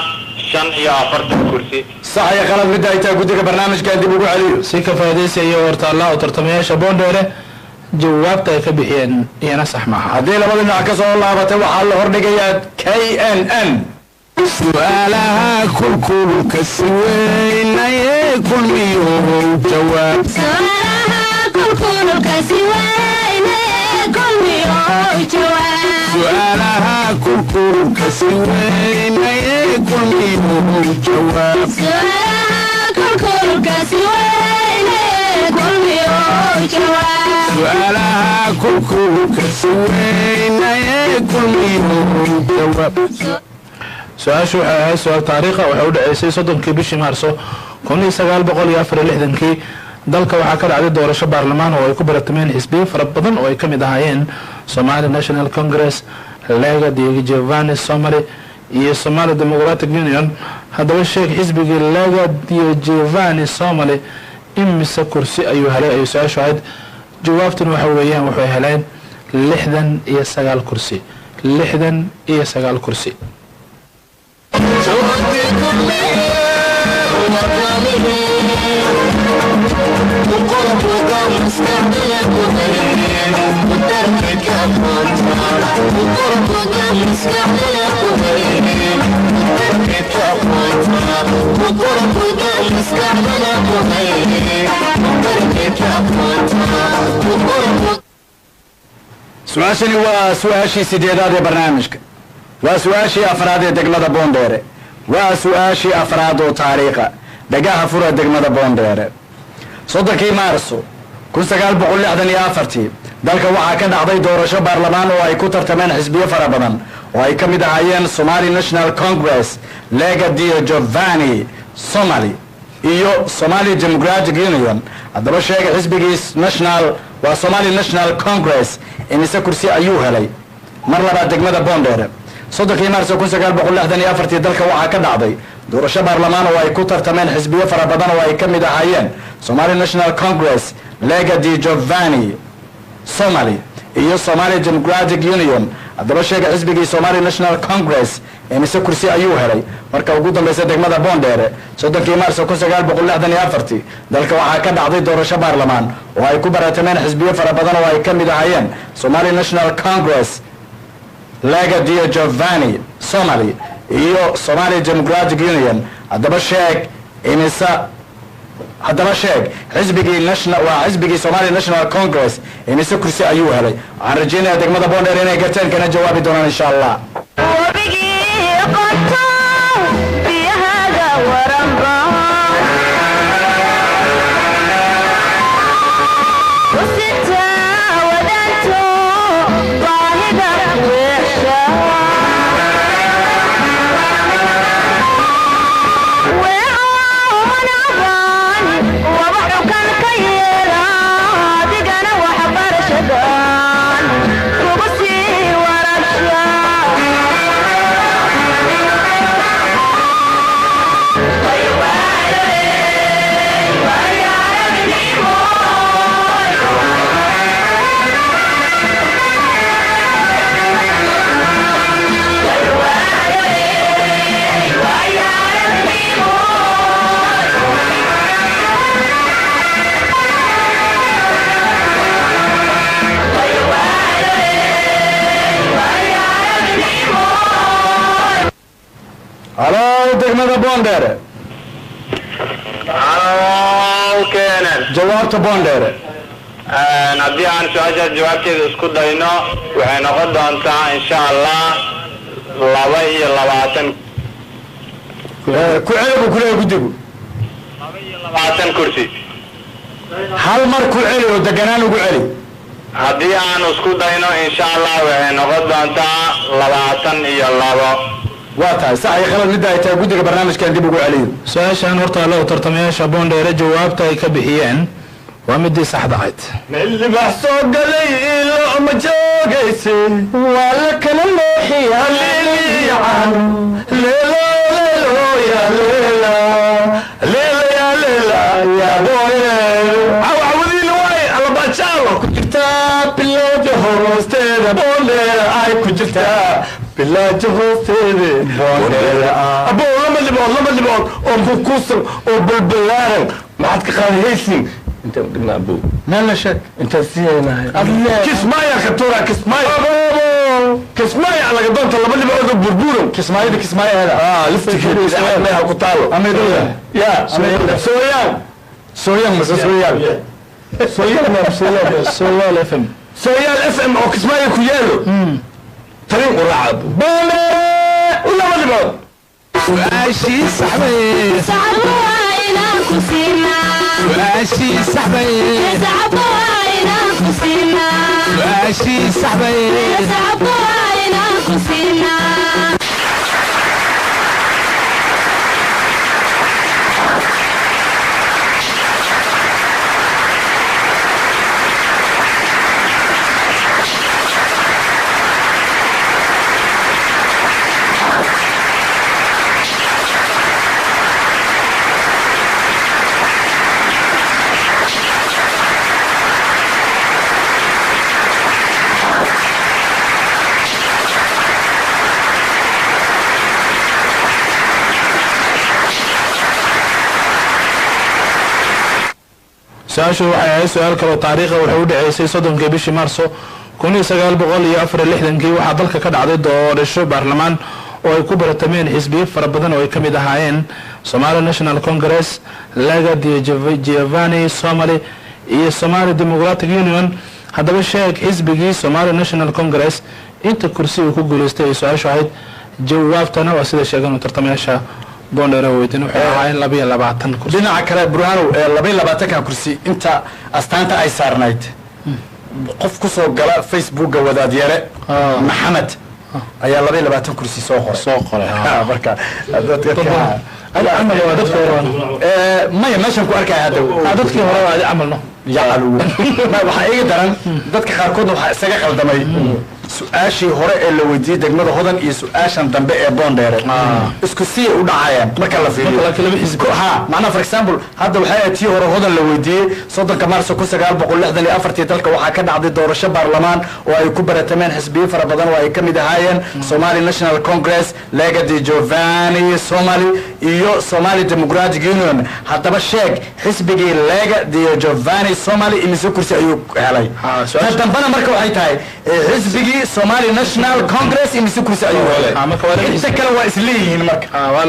45 kursi. sax iyo qalad mid ay tahay guddiga barnaamijka dib ugu celiyo. si ka faa'iideysaya horta alla u tartamayaasha Bondere jawaabta ay ka bixiyeen iyana sax maaha. haddii labada dhinac ka soo laabatay waxaa la hordhigayaa KNN. su'aalaha kulkulka si weynaye kulmiyo jawaab su'aalaha kulkulka si weynaye kulmiyo jawaab su'aalaha kulkulka si weynaye kulmiyo jawaab. su-aashu waxay ahayd su-aal taariikha waxay u dhaceysay 30 bishii Maarso 1964 dalka waxaa ka dhacday doorasho baarlamaan oo ay ku baratameen xisbiyo fara badan oo ay ka mid ahaayeen Somali National Congress, Lega di Giovanni Somali iyo Somali Democratic Union. haddaba sheeg xisbigii Lega di Giovanni Somali imise kursi ayuu helay ayuu su-aashu ahayd. jawaabtuna waxa weeyaan waxay heleen 69 kursi 69 kursi. su-aashani waa su-aashii 8aad ee barnaamijka. waa su-aashii 4aad ee degmada Bondere. waa su-aashii 4aad oo taariikha. dhagaha fura degmada Bondere. 3 Maarso 1964 dalka waxaa ka dhacday doorasho baarlamaan oo ay ku tartameen xisbiyo fara badan oo ay ka mid ahaayeen Somali National Congress, Lega di Giovanni Somali iyo Somali Democratic Union. haddaba sheega xisbigii waa Somali National Congress imise kursi ayuu helay. mar labaad degmada Bondere. 3 Maarso 1964 dalka waxaa ka dhacday doorasho baarlamaan oo ay ku tartameen xisbiyo fara badan oo ay ka mid ahaayeen Somali National Congress, lega di giovanni somali iyo somali democratic union haddaba sheega xisbigii somali national congress imise kursi ayuu helay marka ugu dambaysa degmada boondheere 3 maarso 1964 dalka waxaa ka dhacday doorasho baarlamaan oo ay ku baratameen xisbiyo fara badan oo ay ka mid ahaayeen somali national congress lega di giovanni somali iyo somali democratic union haddaba sheeg xisbigii somali national congress imise kursi ayuu helay waxaan rajaynayaa degmada boondheer inay garteen kana jawaabi doonaan insha allah halo degmada boondheere jawaabta boondheere haddii aan su-aashaas jawaabteeda isku dayno waxay noqon doontaa insha allah 22 ku celi buu kuleeya guddigu 22 kursi hal mar ku celi oo deganaan ugu celi haddii aan isku dayno insha allah waxay noqon doontaa 22 waa tahay sax iyo khalad midda ay tahay guddiga barnaamijkan dib ugu celiyo su-aashaan horta loo tartamayaasha boondheere jawaabta ay ka bixiyeen waa midii saxda ahayd libax soo galay looma joogayse waa la kala leexiyaa leeliyacan leelo leelo ya leela leela ya leela ya booye cawcawadiina waay alabajaalo ku jirtaa bilowda hoosteeda boondheere ay ku jirtaa bilaaja hoosteeda boondheere aboo lama libood oo bukuusan oo balbalaaran maxaad ka qaadahaysin انت قلنا ابو meel sheeg انت سيناhay kismaya ka tura kismaya laga doonta laba libood burburan kismaayada kismaayaada liftigeeda ku taalo ameedoya ya sooyaan mase soyaal fm sooyaan fm oo kismaya ku yaalo tarin quraacad boole laba libood su-aashii saxbay su-aashii saxbay su-aashii saxbay su-aashu waxay ahayd su-aal kaloo taariikha waxay u dhaceysay 3 bishii maarso 1964 waxaa dalka ka dhacday doorasho baarlamaan oo ay ku baratameen xisbiyo fara badan oo ay ka mid ahaayeen Somali National Congress, Lega di Giovanni Somali iyo Somali Democratic Union. haddaba sheeg xisbigii Somali National Congress inta kursi uu ku guuleystay ay su-aashu ahayd jawaabtana waa sida sheegan tartamayaasha boondheere weydin waxay ahaayeen 22 kursi. dhinaca kale burhanow 22 kursi inta astaanta ay saarnayd qof ku soo gala facebooka wadaadyare maxamed ayaa 22 kursi soo qoray marka dadka عمل ودفع ما يمشون كأركا هذا dadkii hore waa amalno يعلو ما waxa iga daran dadka qaar kood waxa isaga qaldamay su-aashii hore ee la weydiiyey degmada hodan iyo su-aashan dambe ee boondheere isku siyay u dhacayaan marka la fiiriyo ha macnaha for example hadda waxay ahayd tii hore hodan la weydiiyey 30 maarso 1964 dalka waxaa ka dhacday doorasho baarlamaan oo ay ku baratameen xisbiyo fara badan oo ay ka mid ahaayeen Somali National Congress, Lega di Giovanni Somali iyo Somali Democratic Union. haddaba sheeg xisbigii Lega di Giovanni Somali imise kursi ayuu helay dambana marka waxay tahay xisbigii Somali National Congress imise kursi ayuu helay inta kale waa isleeyihiin marka waa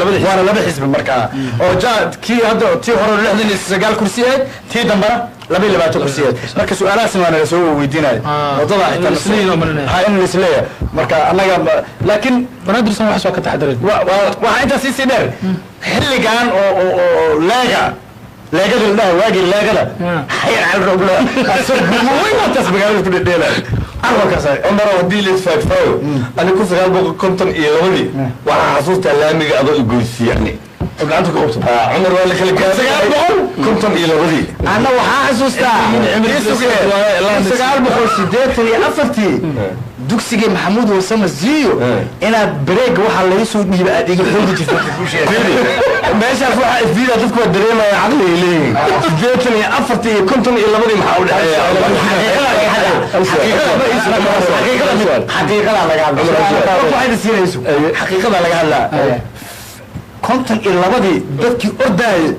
laba xisbi marka oo kii hadda tii hore 69 kursi ah tii dambana 22 kursi ah marka su'aalahaas waa la soo weydiinay wadada xitaa in isleeya marka anaga laakiin banaadirsan wax soo ka taxadiray waa inta si dheer xilligan oo leegada la waagi leegada xayr al rogla asoo weyn ma tasbigaal ku dheela arwakaas umar wadii lis faafay ani ku sagaal boqol konton iyo labadii waxa xasuusta laamiga adoo goysiyani gacanta ku qabto umar waa la kala gaadhay sagaal boqol konton iyo labadii ana waxa xasuusta sagaal boqol sideetan iyo afartii dugsiga maxamuud wasama ziyo inaad break waxa laga soo dhiibay adiga xoog jirta ku sheegay meeshaas waxa isdiida dadku waa dareemaya caqli leeyahay sideetan iyo afartii iyo konton iyo labadii maxaa u dhaxeeya xaqiiqada laga hadlaa waxay siinayso xaqiiqada laga hadlaa konton iyo labadii dadkii ordaayay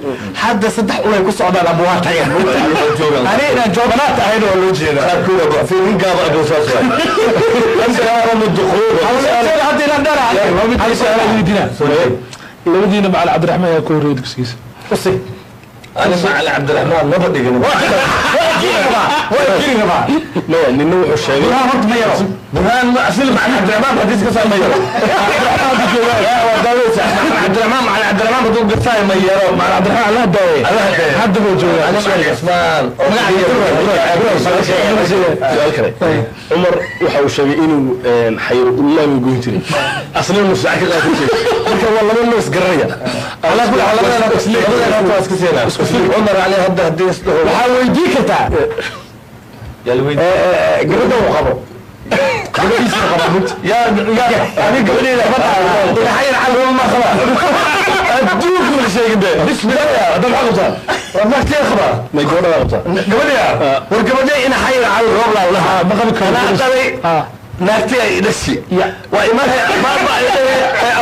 hadda saddex ulay ku socdaan ama waa tagaan anina jooganaad ahayd oo loo jeeda qaabkooda fiirin gaaba abuusaas waa mudkhul hadii la dara hal su'aal weydiina labadiina macal cabdiraxmaan ayaa ku horreeyay dugsigiisa أنا مع عبد الرحمن ما بدي أقول لا لأنه هو الشيء لا رد ما يرى برهان ما فيلم عن عبد الرحمن حديث قصة ما يرى عبد الرحمن مع عبد الرحمن بدون قصة ما يرى مع عبد الرحمن لا داوي حد هو جوا أنا مع عثمان عمر وحاول شيء إنه حير الله من قوتي أصلا نص عكس والله من نص قرية على كل على عمر عليه هذا هديس وحاول ديك تا يا الويد قبله وقبله يا يعني قبلي لا بطل حي على ما خلاص ادوك كل شيء كده بسم الله هذا الحقصه ما تخبر ما يقول لا قبلي والقبلي انا حي على الروب لا ما قبل انا قبلي ناكتي دشي وإيمانها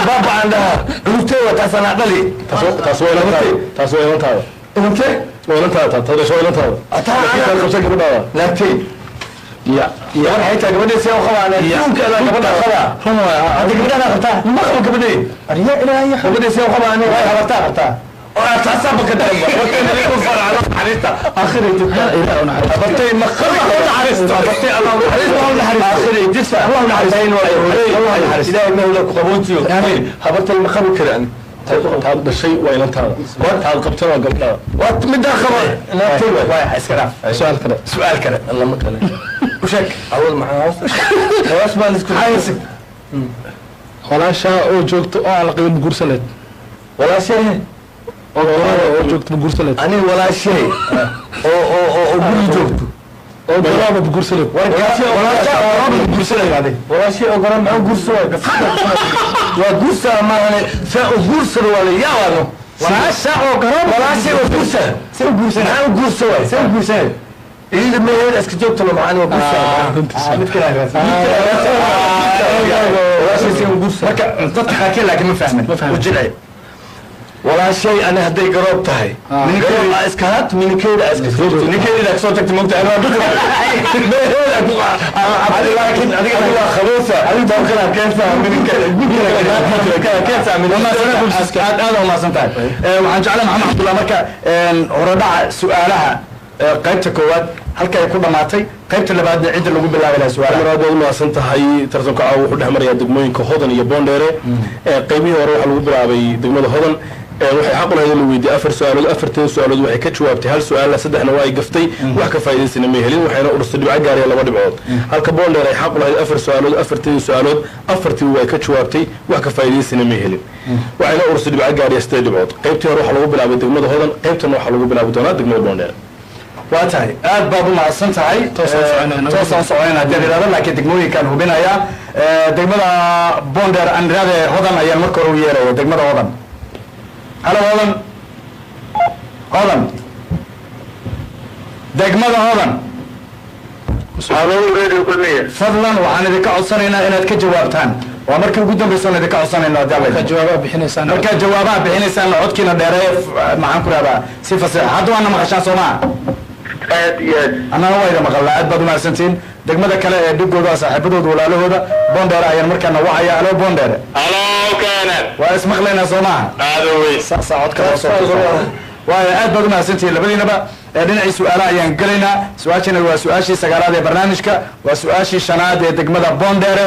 بابا عندها قلتي وتسنع دلي تسوي لنتها انت ولنتها تسوي لنتها اتاها خمسة قبلها ناكتي يا حيتا قبلي سيو خوانا يوم كذا قبلها خوا هذه قبلها خبتها ما خوا قبلي الرياء إلهي قبلي سيو خوانا وهي خبتها وأتصابك الدرجة وكان يقول فرع على حريستا آخر يتبقى أبطي مخلص الله حريستا أبطي الله حريستا آخر يتبقى الله حريستا الله حريستا إلهي إنه لك قبوتي أبطي مخلص كرعني هذا الشيء وين انت هذا قبتنا قبلها ومدى خبر لا تبغى سؤال كذا الله مكلا وشك أول معاه خلاص ما نسكت حايسك ولا شاء أو جوكت أو على قيم قرصلت ولا شيء أو جوكت بقرصلت أنا ولا شيء أو قولي جوكت أو قرابة بقرصلت ولا شيء بقرصلت هذه ولا شيء أو قرابة معه قرصلت وقرصة ما أنا سأقرصل ولا يا ولا ولا شيء أو قرابة ولا شيء قرصة سأقرصل أنا قرصة سأقرصل إيه لما هي أسكتوت له معنا وقرصة متكلم ولا شيء سأقرصل أنت تحكي لكن ما فهمت وجلعي ولا شيء أنا هدي قرب تهي من كذا إسكات من كذا إسكات من كذا صوتك تموت أنا لكن أديك الله خبوثة أديك توكلها كيف من كيف من ما سنقول إسكات هذا وما سنتعب وعن جعلنا محمد عبد الله مركا ورد سؤالها قيبت كواد halka ay ku dhamaatay qaybta labaad cid lagu bilaabay su'aalaha maradood ma santahay tartanka aa wuxuu dhaxmaraya degmooyinka hodan iyo boondheere qaybihii hore waxa lagu bilaabay degmada hodan waxay xaq u lahayd inuu weydiiyo afar su'aalood afartii su'aalood waxay ka jawaabtay hal su'aal saddexna waa ay gaftay wax ka faa'iideysan ma helin waxayna ururtay dhibco gaaraya laba dhibcood halka boondheere ay xaq u lahayd afar su'aalood afartii su'aalood afartii way ka jawaabtay wax ka faa'iideysan ma helin waxayna ururtay dhibco gaaraya 8 dhibcood qaybtii hore waxa lagu bilaabay degmada hodan qaybtana waxa lagu bilaabay doonaa degmada boondheere waa tahay aad baad u mahadsan tahay toosaan soconayna haddii la yidhahdo laakiin degmooyinkaan hubinaya degmada bonder aan idhahde hodan ayaan marka hore u yeeraya degmada hodan halo hodan hodan degmada hodan fadlan waxaan idinka codsanaynaa inaad ka jawaabtaan waa markii ugu dambaysa on idinka codsanayno markaad jawaabaha bixinaysaan markaad jawaabaha bixinaysaan codkiina dheeree maxaan ku rahdaa si fasiix hadda waana maqashaan soo maa aad iyo aad annana waa ida maqalnaa aad baad umahadsantiin degmada kale ee dhibgooda saaxiibadooda walaalahooda bondheere ayaan markaana wacaya alo bondheere halo keenan waa ismaqlaynaa soo maaha aada wey saasaa codka loo soo waayo aad baad umahadsantihiin labadiinaba dhinacii su-aalaha ayaan gelaynaa su-aashana waa su-aashii sagaalaad ee barnaamijka waa su-aashii shanaad ee degmada bondheere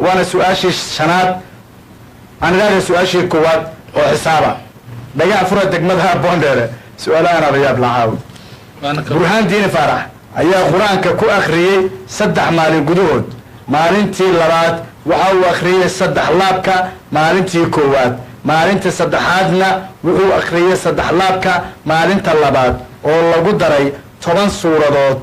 waana su-aashii shanaad aan idhahda su-aashii koowaad oo xisaaba dhagaha fura degmada bondheere su-aalahan adayaab lacaawi burhaan diini faarax ayaa qur-aanka ku akhriyey 3 maalin gudahood maalintii labaad waxa uu akhriyey 3 laabka maalintii koowaad maalinta saddexaadna wuxuu akhriyey 3 laabka maalinta labaad oo lagu daray 10 suuradood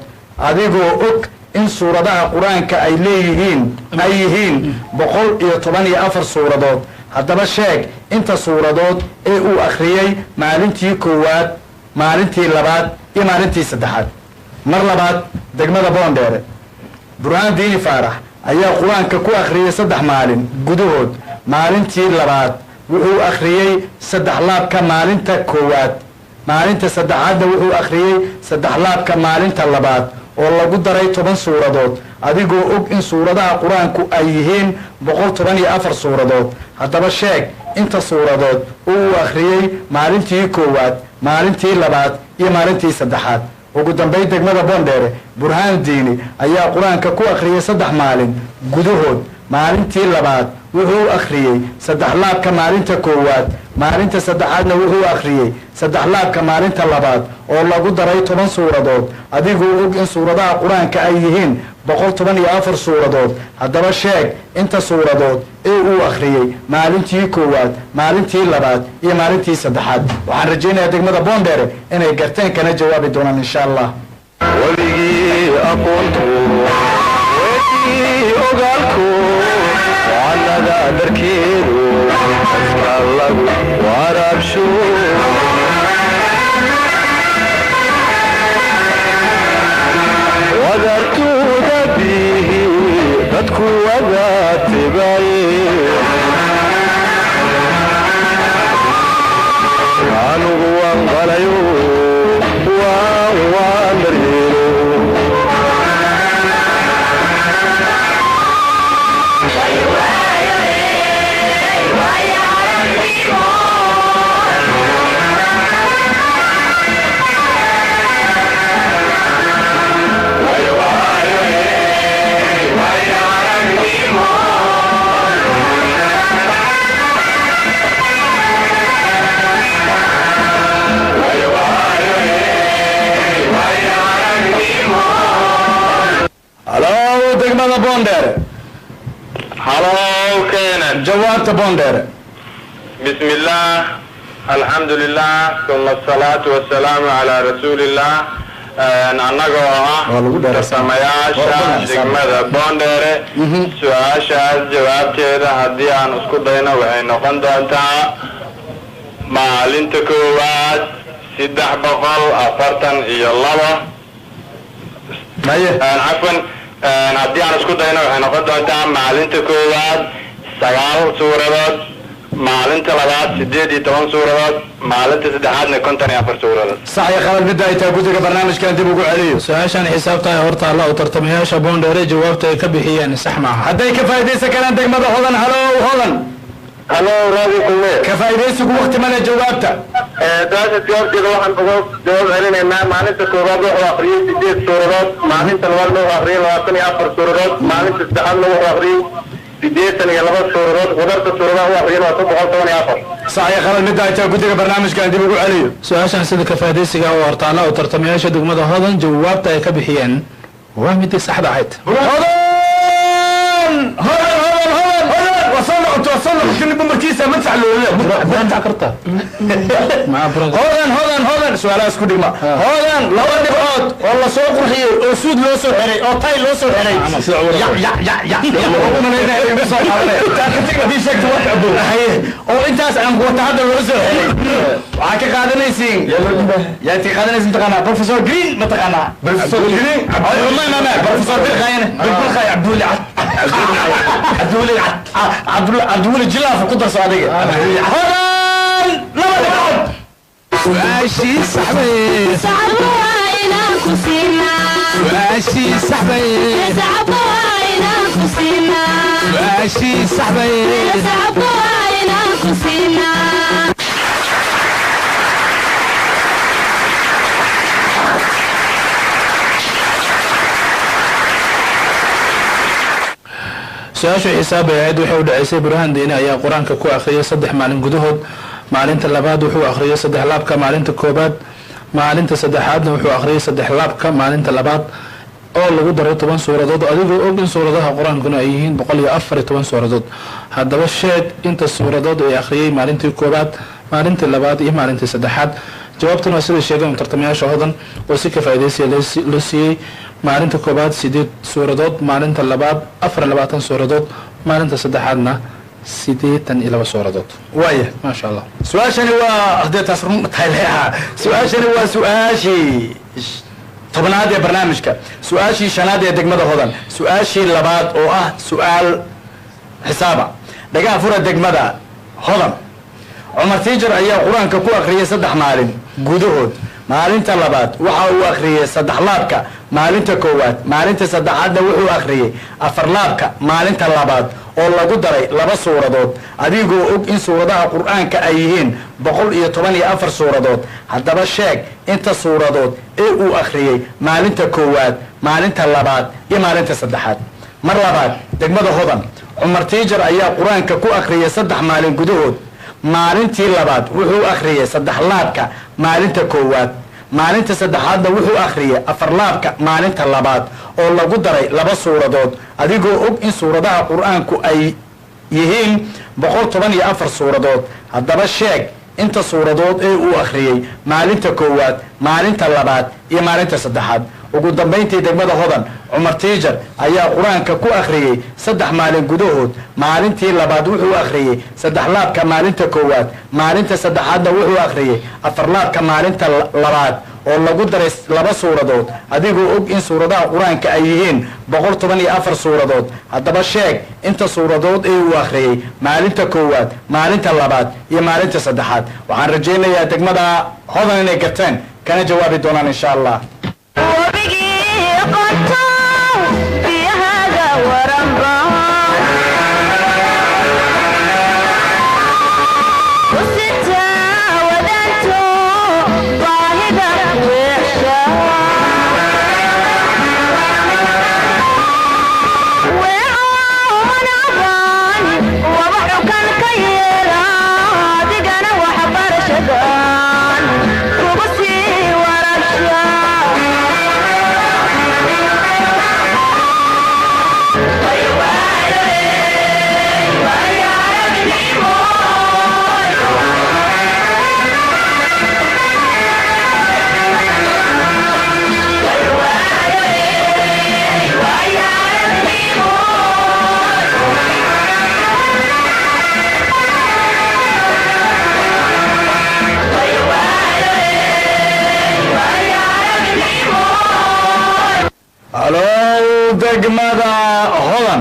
adigoo og in suuradaha qur-aanka ay leeyihiin ay yihiin 114 suuradood haddaba sheeg inta suuradood ee uu akhriyey maalintii koowaad maalintii labaad iyo maalintii saddexaad mar labaad degmada boondheere burhaan diini faarax ayaa qur-aanka ku akhriyey 3 maalin gudahood maalintii labaad wuxuu akhriyey 3 laabka maalinta koowaad maalinta saddexaadna wuxuu akhriyey 3 laabka maalinta labaad oo lagu daray 10 suuradood adigoo og in suuradaha qur-aanku ay yihiin 114 suuradood haddaba sheeg inta suuradood uu akhriyey maalintii koowaad maalintii labaad iyo maalintii saddexaad ugu dambayn degmada boondheere burhaan diini ayaa qur-aanka ku akhriyey 3 maalin gudahood maalintii labaad wuxuu akhriyey 3 laabka maalinta koowaad maalinta saddexaadna wuxuu akhriyey 3 laabka maalinta labaad oo lagu daray 10 suuradood adigoo og in suuradaha qur-aanka ay yihiin 114 suuradood haddaba sheeg inta suuradood ee uu akhriyey maalintii koowaad maalintii labaad iyo maalintii saddexaad waxaan rajaynayaa degmada boondheere inay garteen kana jawaabi doonaan insha allah weligii aqoontu weydii ogaalku wacanada dharkeedu aska lagu waraabsho wadartuuda bihi dadku wadaatibaye anugu waan qalayo waan daryeelo halo degmada boondheere halo keenan jawaabta boondheere بسم الله الحمد لله ثم الصلاة والسلام على رسول الله annagoo tartamayaasha degmada boondheere su-aashaas jawaabteeda haddii aan isku dayno waxay noqon doontaa maalinta koowaad 342 cafwan haddii aan isku dayno waxay noqon doontaa maalinta koowaad 9 suuradood maalinta labaad 18 suuradood maalinta saddexaadna 54 suuradood sax iyo qalad midda ay tahay guddiga barnaamijkan dib ugu celiyo su-aashan xisaabtahay horta alla u tartamayaasha boondheere jawaabta ay ka bixiyeen sax maaha hadday ka faa'iidaysan karaan degmada hodan halo hodan halo raadi kulme ka faa'iidaysigu waqti male jawaabta taasa jawaabteeda waxaan uga jawaab celinaynaa maalinta koowaad wuxuu akhriyey 8 suuradood maalinta labaadna wuxuu akhriyey 24 suuradood maalinta saddexaadna wuxuu akhriyey 82 suuradood wadarta suuradaha uu akhriyey waa 114 sax iyo qalad midda ay tahay guddiga barnaamijkan dib ugu celiyo su-aashan sida ka faa'iidaysiga oo horta alla u tartamayaasha degmada hodan jawaabta ay ka bixiyeen waa midii saxda ahayd وصل كل بمركيسه مدفع له انت عكرتها هودن hodan su'aalaha isku dhigma hodan laba dhibcood oo la soo qurxiyey oo suud loo soo xiray oo tay loo soo xiray oo intaas aan wata hadda loo soo xiray waxaa ka qaadanaysiin yaa ti qaadanaysiin taqaanaa professor green ma taqaanaa professor green professor bilkhayne bilkhay abduuli jilaaf ku darso adiga hodan laba dhibcood su'aashii saxbay sacabka waa inaan ku siinaa su'aashii saxbay sacabka waa inaan ku siinaa su'aashii saxbay sacabka waa inaan ku siinaa su-aasha xisaab ay ahayd waxay u dhaceysay burhaan diine ayaa qur-aanka ku akhriyay 3 maalin gudahood maalinta labaad wuxuu akhriyay 3 laabka maalinta koobaad maalinta saddexaadna wuxuu akhriyay 3 laabka maalinta labaad oo lagu daray 10 suuradood adigoo og in suuradaha qur-aankuna ay yihiin 114 suuradood haddaba sheeg inta suuradood ay akhriyay maalintii koobaad maalintii labaad iyo maalintii saddexaad jawaabtan waa sida sheegeen tartamayaasha hodan oo si ka faa'iideysiya loo siiyey maalinta koobaad 8 suuradood maalinta labaad 24 suuradood maalinta saddexaadna 82 suuradood waaya ما شاء الله su-aashani waa haddee taas run tahay leeha su-aashani waa su-aashii tobnaad ee barnaamijka su-aashii shanaad ee degmada hodan su-aashii labaad oo ah su-aal xisaaba dhagaha fura degmada hodan cumar tiijar ayaa qur-aanka ku akhriyay 3 maalin gudahood maalinta labaad waxa uu akhriyay 3 laabka maalinta koowaad maalinta saddexaadna wuxuu akhriyay 4 laabka maalinta labaad oo lagu daray 2 suuradood adigoo og in suuradaha qur-aanka ay yihiin 114 suuradood haddaba sheeg inta suuradood ee uu akhriyay maalinta koowaad maalinta labaad iyo maalinta saddexaad mar labaad degmada hodan cumar tiijar ayaa qur-aanka ku akhriyay 3 maalin gudahood maalintii labaad wuxuu akhriyay 3 laabka maalinta koowaad maalinta saddexaadna wuxuu akhriyay 4 laabka maalinta labaad oo lagu daray 2 suuradood adigoo og in suuradaha qur-aanku ay yihiin 114 suuradood haddaba sheeg inta suuradood ee uu akhriyay maalinta koowaad maalinta labaad iyo maalinta saddexaad ugu dambayntii degmada hodan cumar tiijar ayaa qur-aanka ku akhriyey 3 maalin gudahood maalintii labaad wuxuu akhriyey 3 laabka maalinta koowaad maalinta saddexaadna wuxuu akhriyey 4 laabka maalinta labaad oo lagu daray 2 suuradood adigoo og in suuradaha qur-aanka ay yihiin 114 suuradood haddaba sheeg inta suuradood ee uu akhriyey maalinta koowaad maalinta labaad iyo maalinta saddexaad waxaan rajaynayaa degmada hodan inay garteen kana jawaabi doonaan insha allah wabigii qoto biyahaaga waranba usita wadanto baahida weexsha weecoon abaan waba xukan ka yeela adigana waxbarashadan kugu sii warasha halow degmada hodan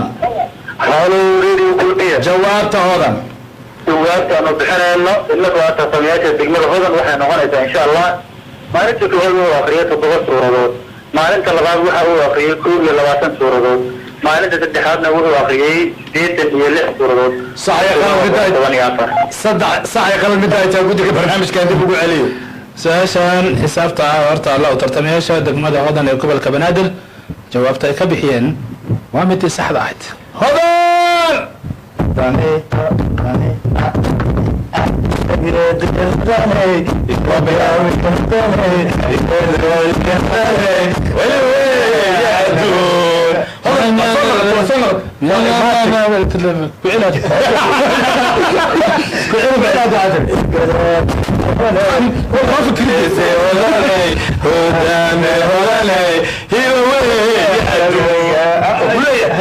halow radio kulmiya jawaabta hodan jawaabtaanu bixinayno inagu waa tartamayaasha degmada hodan waxay noqonaysaa insha allah maalinta koowaad wuxuu akhriyay 7 suuradood maalinta labaad waxa uu akhriyay 21 suuradood maalinta saddexaadna wuxuu akhriyay 86 suuradood sax iyo qalad midda ay tahay guddiga barnaamijkan dib ugu celiyo su-aashan xisaabta ah horta alla u tartamayaasha degmada hodan ee gobolka banaadir jawaabta ay ka bixiyeen waa midii saxda ahayd hodan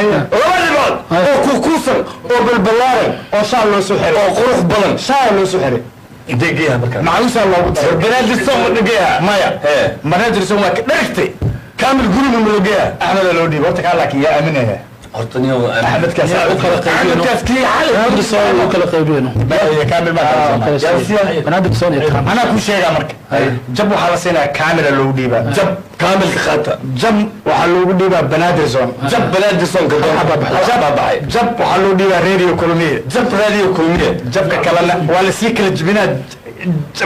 oo kuukuusan oo balbalaaran oo shaa loo soo xiray oo qurux badan shaa loo soo xiray degeeya marka macluusaa loogu daray banaadirson ma degeeya maya banaadirson waa ka dharagtay kaamil guriga ma logeeya axmeda loo dhiib horta kaa laakiin yaa aaminaya horta niyo axmedkaas u kala qaybiyeen kii xalay u kala qaybiyeen kaamil ma banaadirson iyo kaamil anaa ku sheegaa marka jab waxaa la siinaya kaamila loogu dhiibaa jab kaamilka qaata jab waxaa loogu dhiibaa banaadirson jab banaadirson ka jab waxaa loo dhiibaa radio kulmiye jab radio kulmiye jabka kalena waa la sii kala jibinaa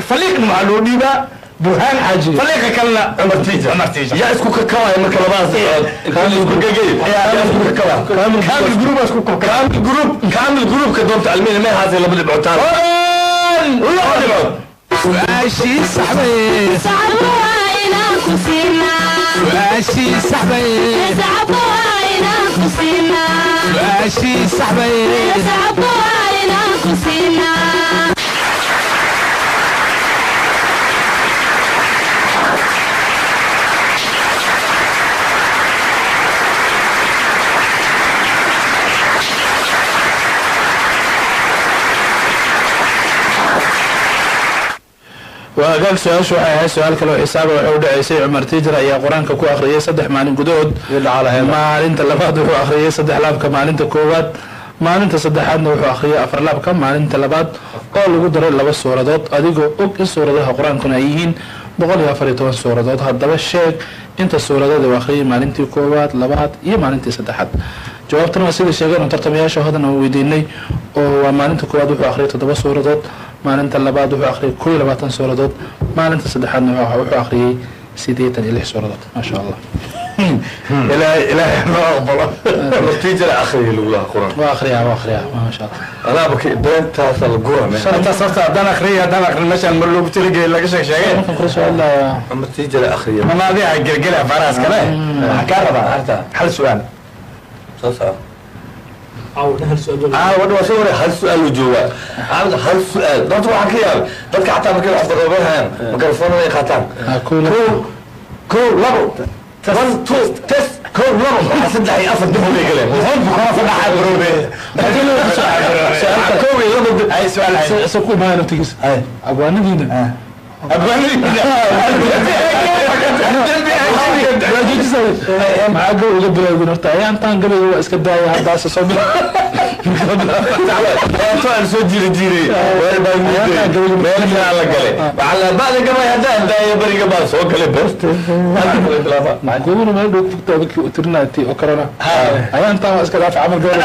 faliiqna waxaa loo dhiibaa burhaan xaaji faliiqa kalena cumar tiija yaa isku kakawaya marka labadaas kaamil gruubka doonta almiina ma haasay laba dhibcotaan su-aashii saxbay su-aashii saxbay su-aashii saxbay وقال سؤال شو هاي سؤال كلو حسابه وحوده عيسى عمر تيجر يا قرآن كوكو أخرية صدح مالين قدود ما أنت لبعض وحو أخرية صدح لاب كما أنت كوات ما أنت صدحنا وحو أخرية أفر لاب كما أنت لبعض قالوا قدر لبا الصورة دوت أديكو أوك الصورة ده قرآن كنا أيهين بقول يا فريتون الصورة دوت هذا الشيء أنت الصورة ده وأخرية ما أنت كوات لبعض إيه ما أنت صدحت جوابتنا وسيل الشيء أن ترتميها شهادة ويديني وما أنت كوات وحو أخرية تدبا الصورة دوت maalinta labaad wuxuu akhriyay 12 suuradood maalinta saddexaadna wuxuu akhriyay 86 suuradood ma sha Allah ilaahay ma aqbalo natiijada akhriye lugulaha quraan waa akhriya ma sha Allah ana baki beentaas la gurame shanta safta hadan akhriya hadan akhrin meeshan ma loogu tirigay laga sheegay insha Allah natiijada akhriya ma naadiha gelgela faraas kale ka raba harta hal su'aal sasa هل سؤال هل سؤال وجوه هل سؤال ده طبعا كده ده حتى ما كده عبرها ميكروفون ولا قطع كول لبو 1 2 تست كول لبو حسب ده هيقفل ده اللي كلام هم خلاص انا حبروبه سؤال كوي لبو اي سؤال سكو ما نتيجه ابو نبينا معاه قوي قبل يقول هرتا يا انت قبل هو اسك دايا هذا اساس صوب تعال سجل جيري وين باي ما على قلي على بعد قبل هذا دايا بري قبل سو قلي بس معقول ما يدوك تبك ترناتي اوكرنا يا انت اسك دافع عمل قبل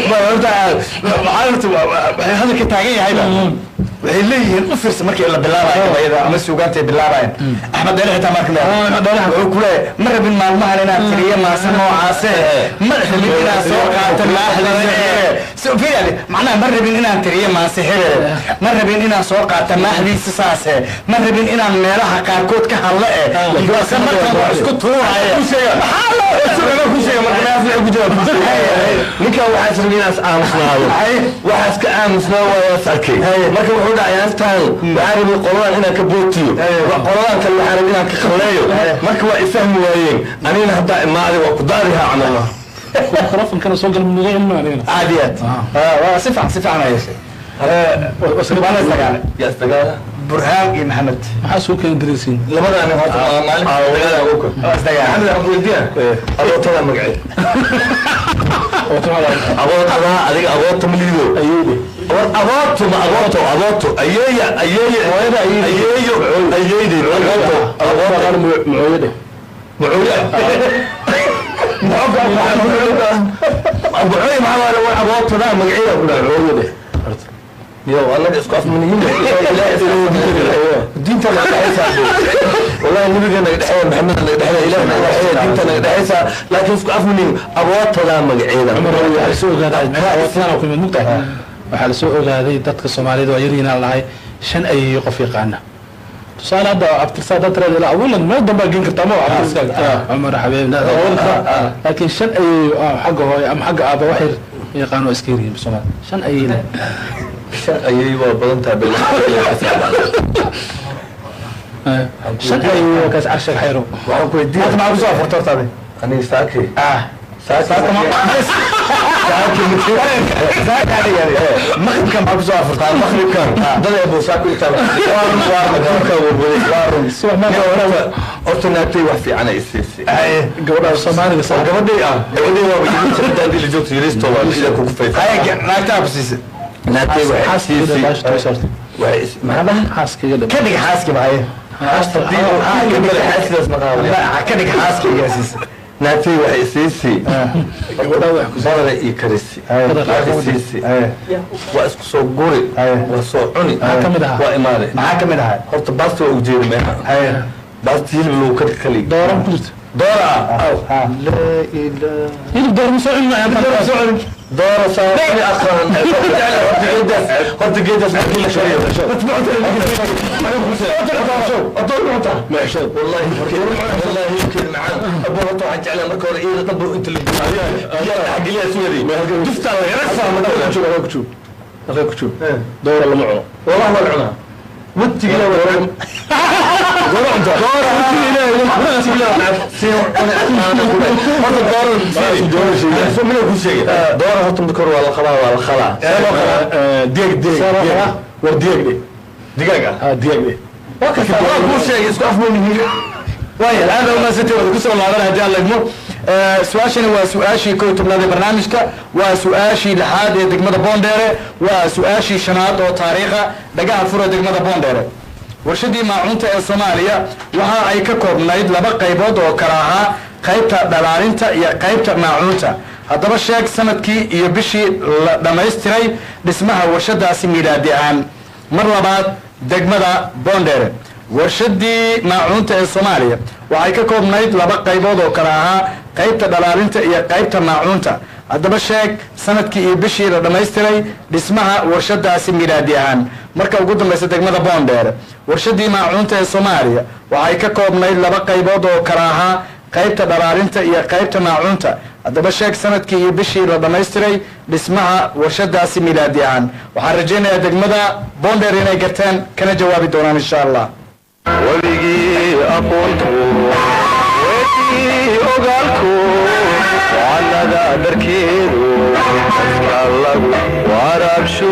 ما هرتا عارف هذا كتاغي هيدا waxay leeyihiin u fiirsa markii la bilaabayo ama suugaantay bilaabayeen axmed dheere xitaa markii wuxuu ku leeyahay ma rabin maalmahan inaad tiriyo maase noocaase ma rabin inaad soo qaato maaxdiisa macnaha ma rabin inaan tiriyo maase hebel ma rabin inaan soo qaato maaxdiisa saase ma rabin inaan meelaha qaarkood ka hadlo balse markaan wax isku tuuraya ninkan waxaa rabin inaas aamusnaado waxaas ka aamusnaa waa sarkay marka wuxuu dhacayaa intaan waxaa rabin qoladan inaan ka bootiyo qoladan kale waxaa rabin inaan ka khaleeyo marka waa ifahmi waayeen anigana haddaa imaadi waa ku daarihaa camallah mikrofon kana soo gal munuga ilma anigana caadiyaad waa si fiican ayeshay waana istagaale yaa istagaala burhaan iyo maxamed maxaa soo keen dirisiin labadaan horta maalinta dagaalada ugu kor istagaale maxamed abu weydiina abootada magaceed abootada adiga aboota malido ayuuba abooto ayeeya ayeeyde abooto mucooyade mucooy maxaa abootada magaceeda ku dhahay mucooyade يو والله اسقف من هنا دينتا لا دحيسا والله النبي كان دحيا محمد لا دحيا الهنا دحيا دينتا لا دحيسا لكن اسقف من ابوات لا مغعيدا عمر waxay soo gaaday awoodana ku mid mugtahay waxa la soo ogaaday dadka Soomaaliyeed oo yariina lahay shan ay qof yaqaana tusaale hada abtirsaada tarada la awalan ma damba geen kartaa ma abtirsaada Umar xabeebna laakiin shan ay xaga hooy am xaga aaba waxay yaqaano iskiriin Soomaali shan ay ayay waa badan tahay bil shaqay kaas arshaq xayro waxaan ku weydiiyay hadda maxaa kusoo afurtortaade aniga saaki maqribkan maxaa kusoo afurtaa maqribkan dad ee buu saaki inta horta naagtay wax fiican ay siisay gabadha Soomaaliga saa gabadhay waa wajibin dadii la joogtay yaristo waa sida ku kufaytay naagtaa ku siisay naagtay waxay siisay waxay maxaa xaaskiga dhab ka dhig xaaski maaye ka dhig xaaskiga siisay naagtay waxay siisay badara iyo karisi waxay siisay waa isku soo guri waa soo cuni waa imaade maxaa ka mid ahay horta baasta waa ujeeda meeha baasta hilib lagu ka kali dooran ku jirta doora hilib dooran soo cuni doora saari aqran horta geedas markii la shariyo والله يمكن معاه ابو رطو عن جعله مركه ولا ايه طب انت اللي حق لي اسودي شفت على راسها ما كتشوف كتشوف dooran lama cuno والله ما العنا وانت لا ولا انت دورة هاتم بكر ولا خلا ديق ورديق دقيقة ديق وكذا كل شيء يسقف مني واي الان ما ستي ولا كسر الله على هدي الله يجمر سؤاشنا وسؤاشي كنت من هذا برنامجك وسؤاشي لحد دقمة بونديرة وسؤاشي شناط وتاريخه دقاء الفرة دقمة بونديرة warshadii maacunta ee Soomaaliya waxa ay ka koobnayd laba qaybood oo kala ahaa qaybta dhalaalinta iyo qaybta maacunta haddaba sheeg sanadkii iyo bishii la dhameystiray dhismaha warshadaasi miilaadi ahaan mar labaad degmada Boondere warshadii maacunta ee Soomaaliya waxay ka koobnayd laba qaybood oo kala ahaa qaybta dhalaalinta iyo qaybta maacunta haddaba sheeg sanadkii iyo bishii la dhameystiray dhismaha warshadaasi miilaadi ahaan marka ugu dambaysa degmada Boondere warshadii maacunta ee Soomaaliya waxay ka koobnayd laba qaybood oo kala ahaa qaybta dhalaalinta iyo qaybta maacunta haddaba sheeg sanadkii iyo bishii la dhameystiray dhismaha warshadaasi miilaadi ahaan waxaan rajaynayaa degmada Boondere inay garteen kana jawaabi doonaan insha Allah weligii aqoontu weydii ogaalku wacallada dharkeedu dadka lagu waraabsho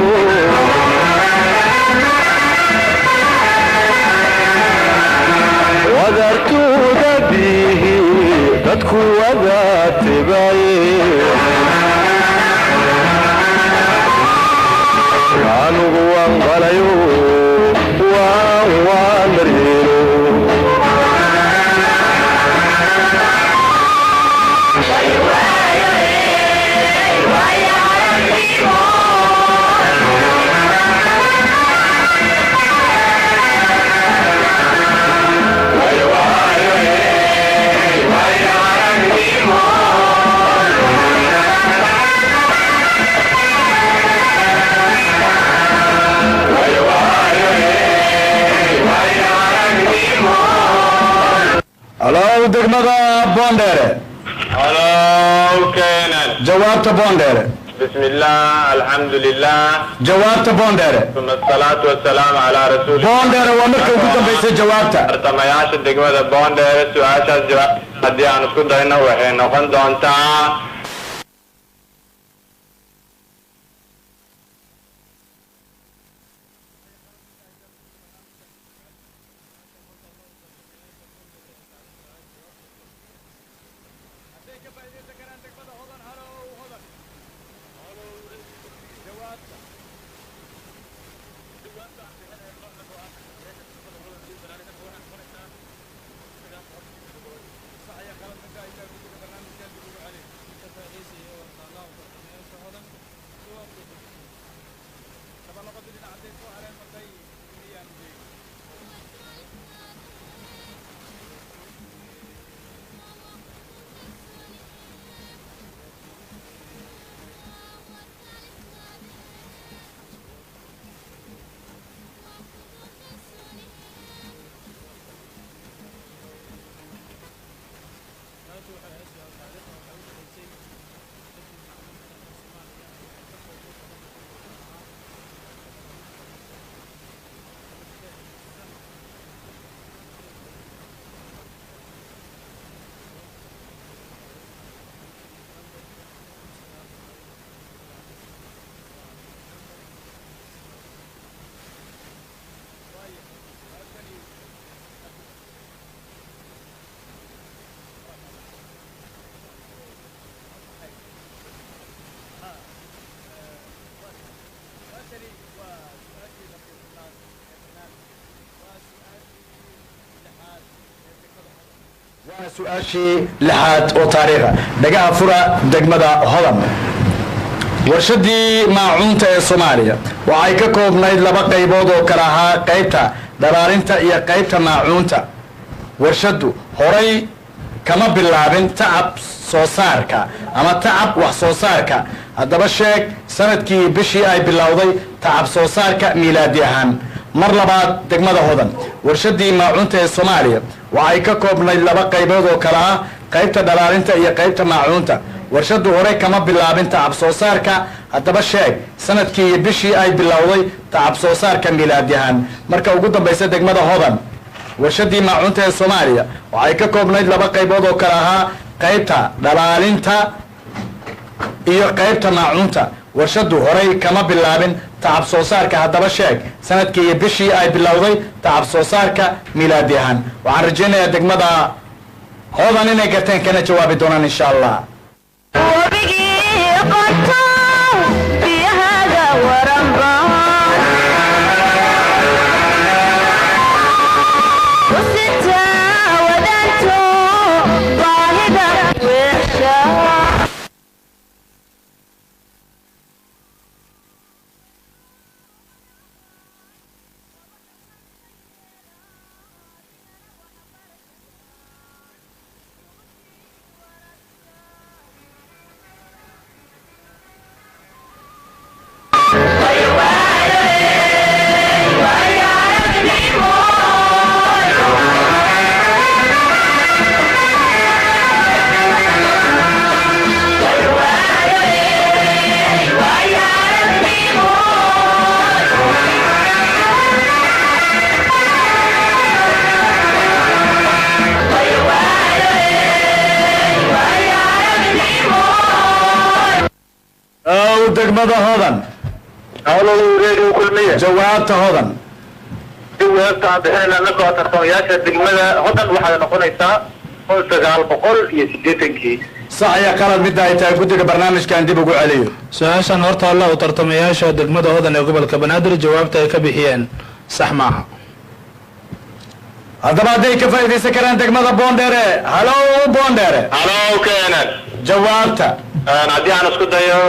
wadartuuda bihi dadku wadaatibaye anugu waan qalayo waan daryeelo هلو دegmada Boondere هلو كينان jawaabta Boondere بسم الله الحمد لله jawaabta Boondere ثم الصلاة والسلام على رسول الله Boondere waa markay ugu dambeysay jawaabta tartamayaasha degmada Boondere su'aashaas jawaab haddii aan isku dayno waxay noqon doontaa su-aashii lixaad oo taariikha dhagaha fura degmada hodan warshadii maacuunta ee soomaaliya waxay ka koobnayd laba qaybood oo kala ahaa qaybta dhalaalinta iyo qaybta maacuunta warshaddu horay kama bilaabin tacab soo saarka ama tacab wax soo saarka haddaba sheeg sanadkii bishii ay bilowday tacab soo saarka miilaadi ahaan mar labaad degmada hodan warshadii maacuunta ee soomaaliya waxay ka koobnayd laba qaybood oo kala ah qaybta dhalaalinta iyo qaybta maacuunta warshaddu hore kama bilaabin tacab soo saarka haddaba sheeg sanadkii iyo bishii ay bilowday tacab soo saarka miilaadi ahaan marka ugu dambaysa degmada hodan warshadii maacuunta ee soomaaliya waxay ka koobnayd laba qaybood oo kala ahaa qaybta dhalaalinta iyo qaybta maacuunta warshaddu horay kama bilaabin tacab soo saarka haddaba sheeg sanadkii iyo bishii ay bilowday tacab soo saarka miilaadi ahaan waxaan rajaynayaa degmada hodan inay garteen kana jawaabi doonaan insha allah degmada hodan jawaabta hodan jawaabta bixin anagoo tartamayaasha degmada hodan waxay noqonaysaa 1980 sax iyo qalad midda ay tahay guddiga barnaamijkan dib ugu celiyo su-aashan horta alla u tartamayaasha degmada hodan ee gobolka banaadir jawaabta ay ka bixiyeen sax maaha haddaba hadday ka faa'iidaysan karaan degmada boondheere halow boondheere halow keenan jawaabta haddii aan isku dayo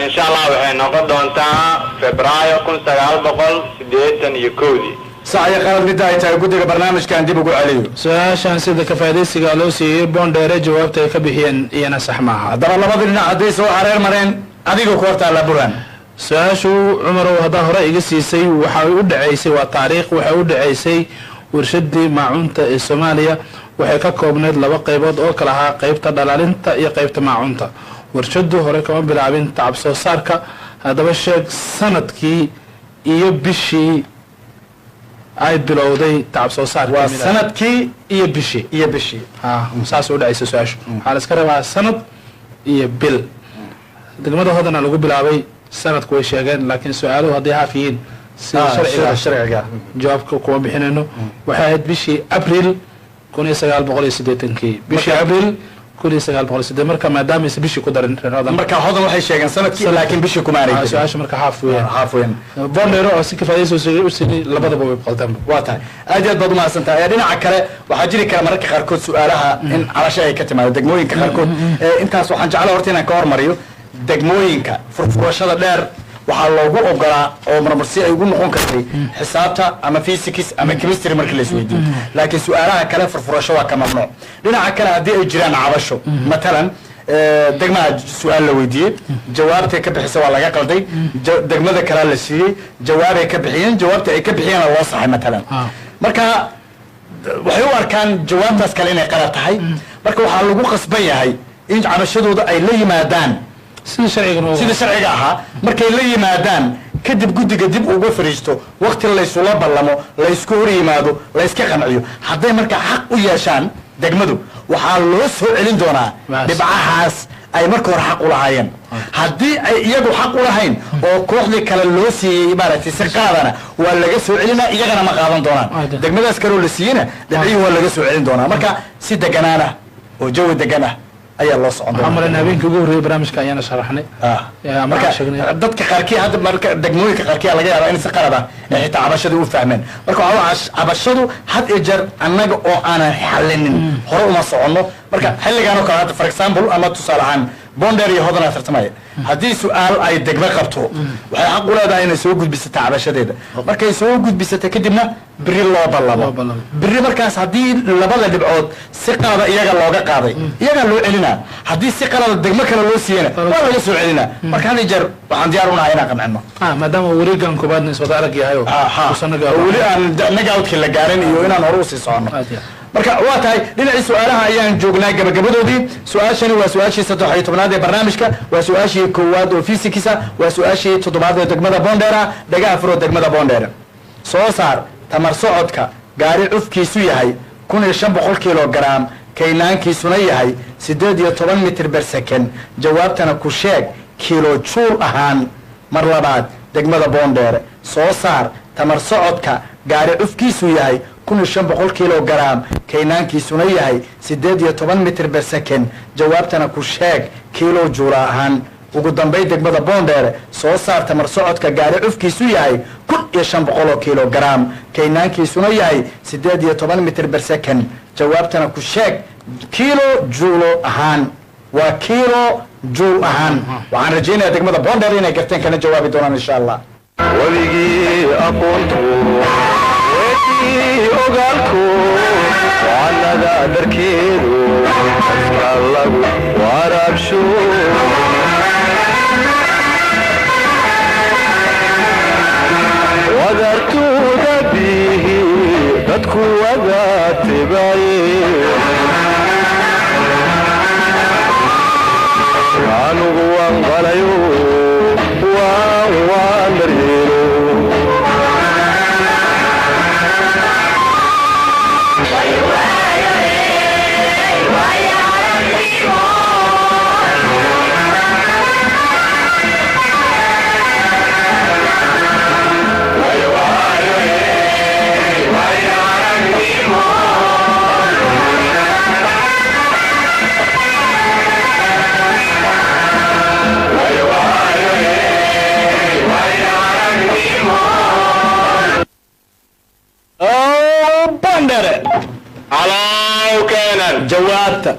insha allah waxay noqon doontaa febraayo 1981 sax iyo qalad midda ay tahay guddiga barnaamijkan dib ugu celiyo su-aashan sida ka faa'iidaysiga loo siiyey boondheere jawaabta ay ka bixiyeen iyana sax maaha haddaba labada dhinac hadday soo hareer mareen adiga ku hortaalla burhan su-aashu cumarow haddaa hore iga siisay waxay u dhacaysay waa taariikh waxay u dhacaysay warshadii maacuunta ee soomaaliya waxay ka koobnayd laba qaybood oo kala ahaa qaybta dhalaalinta iyo qaybta maacuunta warshadu hore kama bilaabin tacab soo saarka haddaba sheeg sanadkii iyo bishii ay bilowday tacab soo saarka waa sanadkii iyo bishii saas u dhacaysa su-aashu waxaa la iska rabaa sanad iyo bil degmada hodana lagu bilaabay sanadku way sheegeen laakiin su-aaluhu hadday haaf yihiin sida sharciga jawaabka kuma bixinayno waxay ahayd bishii abril 1980 bishii abril 1980 marka maadaama aysan bishii ku darin marka hodan waxay sheegeen sanadkii laakiin bishii kuma aanay su-aasha marka haaf weyn boondheero oo si kafaadayso usini labadaba way qaldan waa tahay aad iyo aad baad umahadsan tahay dhinaca kale waxaa jiri kara mararka qaarkood su-aalaha in calasho ay ka timaado degmooyinka qaarkood intaas waxaan jeclaa horta inaan ka hormariyo degmooyinka furfurashada dheer waxaa loogu ogolaa oo marmarsi ay ugu noqon kartay xisaabta ama physics ama chemistry markii la isweydiiyo laakiin su-aalaha kale furfurasho waa ka mamnuuc dhinaca kale haddii ay jiraan cabasho matalan degmaha su-aal la weydiiyey jawaabtay ka bixisa waa laga qalday degmada kalea la siiyey jawaabay ka bixiyeen jawaabta ay ka bixiyeen loo saxay matalan marka waxay u arkaan jawaabtaas kale inay qalad tahay marka waxaa lagu qasban yahay in cabashadooda ay la yimaadaan sida sharciga ahaa markay la yimaadaan kadib guddiga dib uga fariisto wakti laysula ballamo laysku hor yimaado layska qanciyo hadday markaa xaq u yeeshaan degmadu waxaa loo soo celin doonaa dhibcahaas ay marka hore xaq u lahaayeen haddii ay iyagu xaq u lahayn oo kooxdii kale loo siiyey maaragtay si qaadana waa laga soo celinaa iyagana ma qaadan doonaan degmadaas kaleoo la siiyeyna dhibcihii waa laga soo celin doonaa marka si deganaan ah oo jawi degan ah ayaa loo socon waxaan malayna habeenkii ugu horreeyay barnaamijka ayaana sharaxnay marka dadka qaarkii hadda marka degmooyinka qaarkii laga yaabaa in si qalad ah ay xitaa cabashada u fahmeen marka waxaa cabashadu had iyo jeer annaga oo aanan xallinin hore uma soconno marka xilligaan oo kale hadda for example ama tusaale ahaan bonder iyo hodan tartamaya haddii su-aal ay degmo qabto waxay xaq u leedahay inay soo gudbisata cabashadeeda markay soo gudbisata kadibna biri loo ballamo biri markaas haddii labada dhibcood si qalada iyaga looga qaaday iyagaa loo celinaa haddii si qalada degmo kale loo siiyana waa laga soo celinaa marka had iyo jeer waxaan diyaar unahay inaan qancino maadaama wareegan koobaadna iswada arag yahay weli aan nagawdkii la gaarin iyo inaan hore usii soconno marka waa tahay dhinacii su-aalaha ayaan joognaa gabagabadoodii su-aashani waa su-aashii 13aad ee barnaamijka waa su-aashii koowaad oo fisikisa waa su-aashii 7aad ee degmada Boondheera dhagaha furo degmada Boondheera soo saar tamar socodka gaari cufkiisu yahay 1500 kilogram kaynaankiisuna yahay 18 mitir per second jawaabtana ku sheeg kilo joule ahaan mar labaad degmada Boondheera soo saar tamar socodka gaari cufkiisu yahay 1500 kilogram kaynaankiisuna yahay 18 mitir per second jawaabtana ku sheeg kilo joule ahaan ugu dambeyn degmada Boondheera soo saar tamar socodka gaari cufkiisu yahay 1500 kilogram kaynaankiisuna yahay 18 mitir per second jawaabtana ku sheeg kilo joule ahaan waa kilo joule ahaan waxaan rajaynayaa degmada Boondheera inay garteen kana jawaabi doonaan insha Allah weligii aqoontu weydii ogaalku wacallada dharkeedu afka lagu waraabsho wadartuuda bihi dadku wada tibaye anugu waan qalayo waan daryeelo jawaabta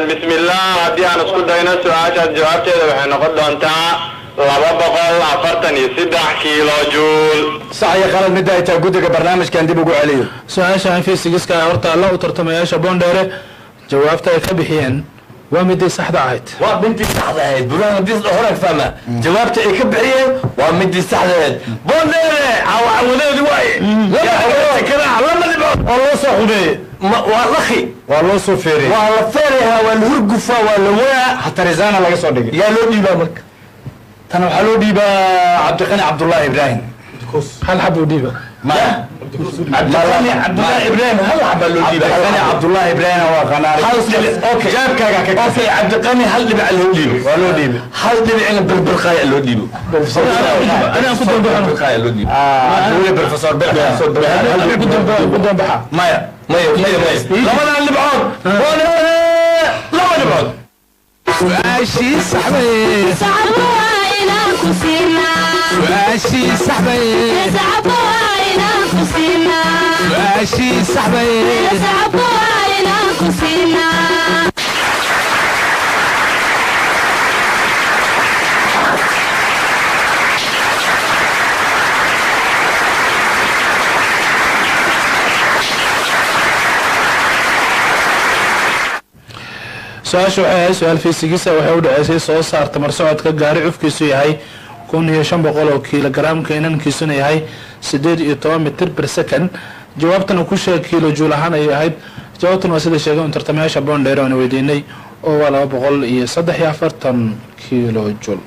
بسم الله هدي أنا سكوت دينا سؤال جواب كذا وحنا نقول دونتا 246 كيلو جول صح يا خالد مدة أنت قدك برنامج كان دي بقول عليه su-aasha fiisigiska horta alla u tartamayaasha Boondheere jawaabta ay ka bixiyeen waa midii saxda ahayd waa midii saxda ahayd buraan hadii horag fahma jawaabta ay ka bixiyeen waa midii saxda ahayd Boondheere awaawadeedi way la kala lama dibo oo loo soo xubeeyay waa lakhi waa loo soo feeray waa la feeraha waa la hurgufa waa la waa hatta risaana laga soo dhigay yaa loo dhiibaa marka tan waxaa loo dhiibaa Cabdiqani Cabdullaahi Ibrahim hal xabo dhiiba ma Cabdiqani Cabdullaahi Ibrahim hal xabo loo dhiibaa Cabdiqani Cabdullaahi Ibrahim waa qanaari okay jaabkaaga ka okay Cabdiqani hal dhibic loo dhiibo waa loo dhiibay hal dhibic in bilbilqaaya loo dhiibo أنا أخذ بالبحر bilqaaya loo dhiibo dawle professor قدام بحر maya labadan dhibcood laba dhibcood su-aashii saxbay sacabo waa inaan ku siinaa su-aashii saxbay sacabo waa inaan ku siinaa su-aashii saxbay sacabo waa inaan ku siinaa su-aasha waxay ahayd su-aal fiisigiisa waxay u dhaceysay soo saar tamar socodka gaari cufkiisu yahay 1500 kilogram kaynankiisuna yahay 18 mitir per second jawaabtana ku sheeg kilo joule ahaan ay ahayd jawaabtan waa sida sheegay tartamayaasha Boondheere oo weydiinay oo waa 243 kilo joule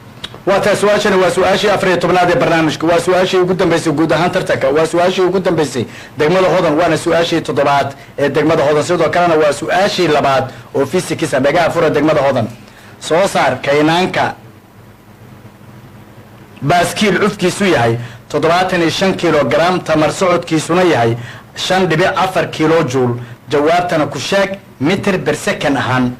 waa taas su-aashani waa su-aashii 14aad ee barnaamijka waa su-aashii ugu dambeysay guud ahaan tartanka waa su-aashii ugu dambeysay degmada Hodan waana su-aashii 7aad ee degmada Hodan sidoo kalena waa su-aashii 2aad oo fisikisa dhagaha fura degmada Hodan soo saar kaynaanka baaskiil cufkiisu yahay 75 kilogram tamar socodkiisuna yahay 5.4 kilo joule jawaabtana ku sheeg mitir per second ahaan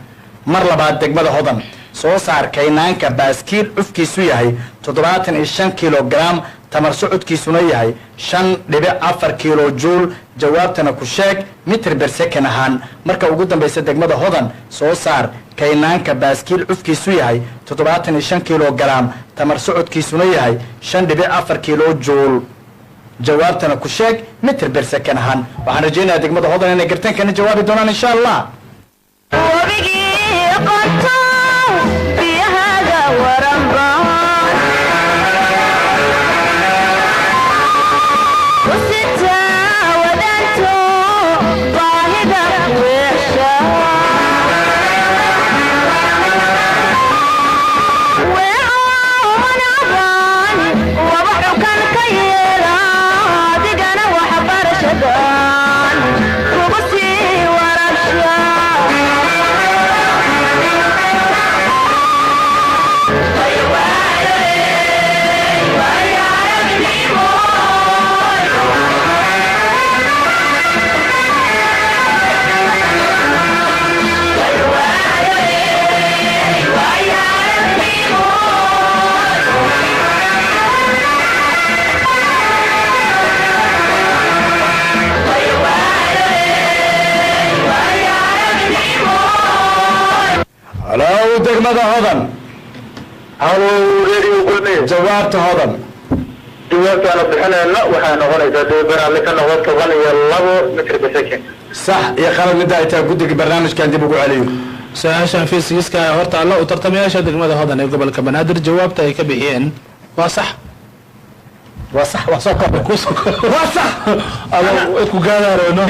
mar labaad degmada hodan soo saar kaynaanka baaskiil cufkiisu yahay 75 kilogram tamar socodkiisuna yahay 5.4 kilo joule jawaabtana ku sheeg mitir per second ahaan marka ugu dambaysa degmada hodan soo saar kaynaanka baaskiil cufkiisu yahay 75 kilogram tamar socodkiisuna yahay 5.4 kilo joule jawaabtana ku sheeg mitir per second ahaan waxaan rajaynayaa degmada hodan inay garteen kana jawaabi doonaan insha allah degmada hodan jawaabta hodan jawaabtaana bixinayna waxay noqonaysaa deebaraalle ka noqon 12 mitir per second sax iyo qalad midda ay tahay guddiga barnaamijkan dib ugu celiyo su-aashan fiisigiska horta alla u tartamayaasha degmada hodan ee gobolka banaadir jawaabta ay ka bixiyeen waa sax waa sax waa soo kordhay waa sax ku gaadaareyno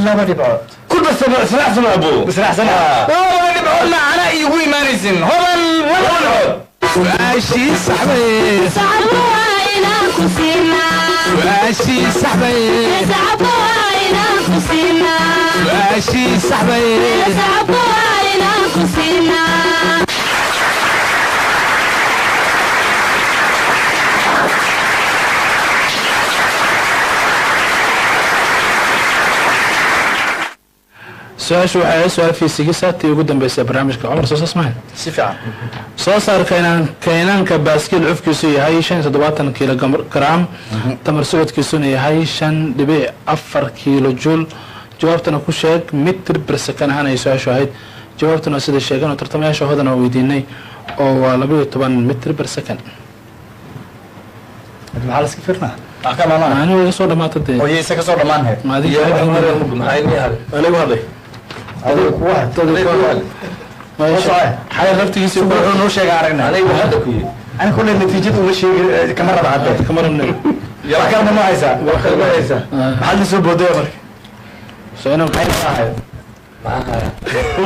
laba dhibcood كل بس سنة أبو بسرعة سنة والله dhibcood macana igu imaanaysin hodan laba dhibcood su-aashii saxbay صعب وإنا كسينا su-aashii saxbay صعب وإنا كسينا su-aashii saxbay صعب وإنا كسينا su-aashu waxay ahayd su-aal fiisigisa tii ugu dambeysay barnaamijka cumar soo saas mahay si fiican soo saar kaynaanka baaskiil cufkiisu yahay 75 kilogram tamar socodkiisuna yahay 5.4 kilo joule jawaabtana ku sheeg mitir per second ahaan ay su-aashu ahayd jawaabtuna sida sheegan oo tartamayaasha hodan oo weydiinay oo waa 12 mitir per second maxaa la iska firnaa akamaana anigu iga soo dhamaatay dee oo yeesa ka soo dhamaanay maadiga anigu hadlay adiga kuwa xay laftigiisa wuxuu noo sheegay aragna anigu hadda ku yiri ani kulli natiijada uma sheegi kama raba hadda kama rabnay wax kale ma haysaa wax kale ma haysaa maxaad la soo boodaya marka soo maxay ahayd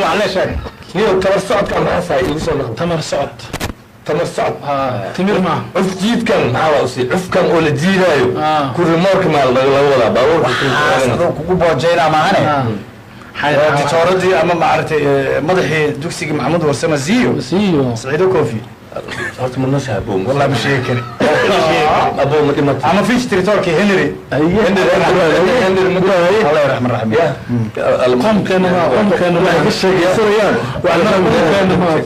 waa la sheeg niyo tabar socodka maxaa saay igu soo noqon tamar socod tamar socod timir ma cuf jiidkan maxaa waa usi cufkan oo la jiidaayo ku remoorka maal laga wadaa baabuurka kugu boojayna maahane titooradii ama maaragtay madaxii dugsiga maxamuud warsama ziyo saciido kofi horta ma noo shahaboom والله مش هيك ابو ما دمت اما فيش تريتوركي هنري الله يرحم الرحمن قم كانوا ما الشيء سريان وعلى كانوا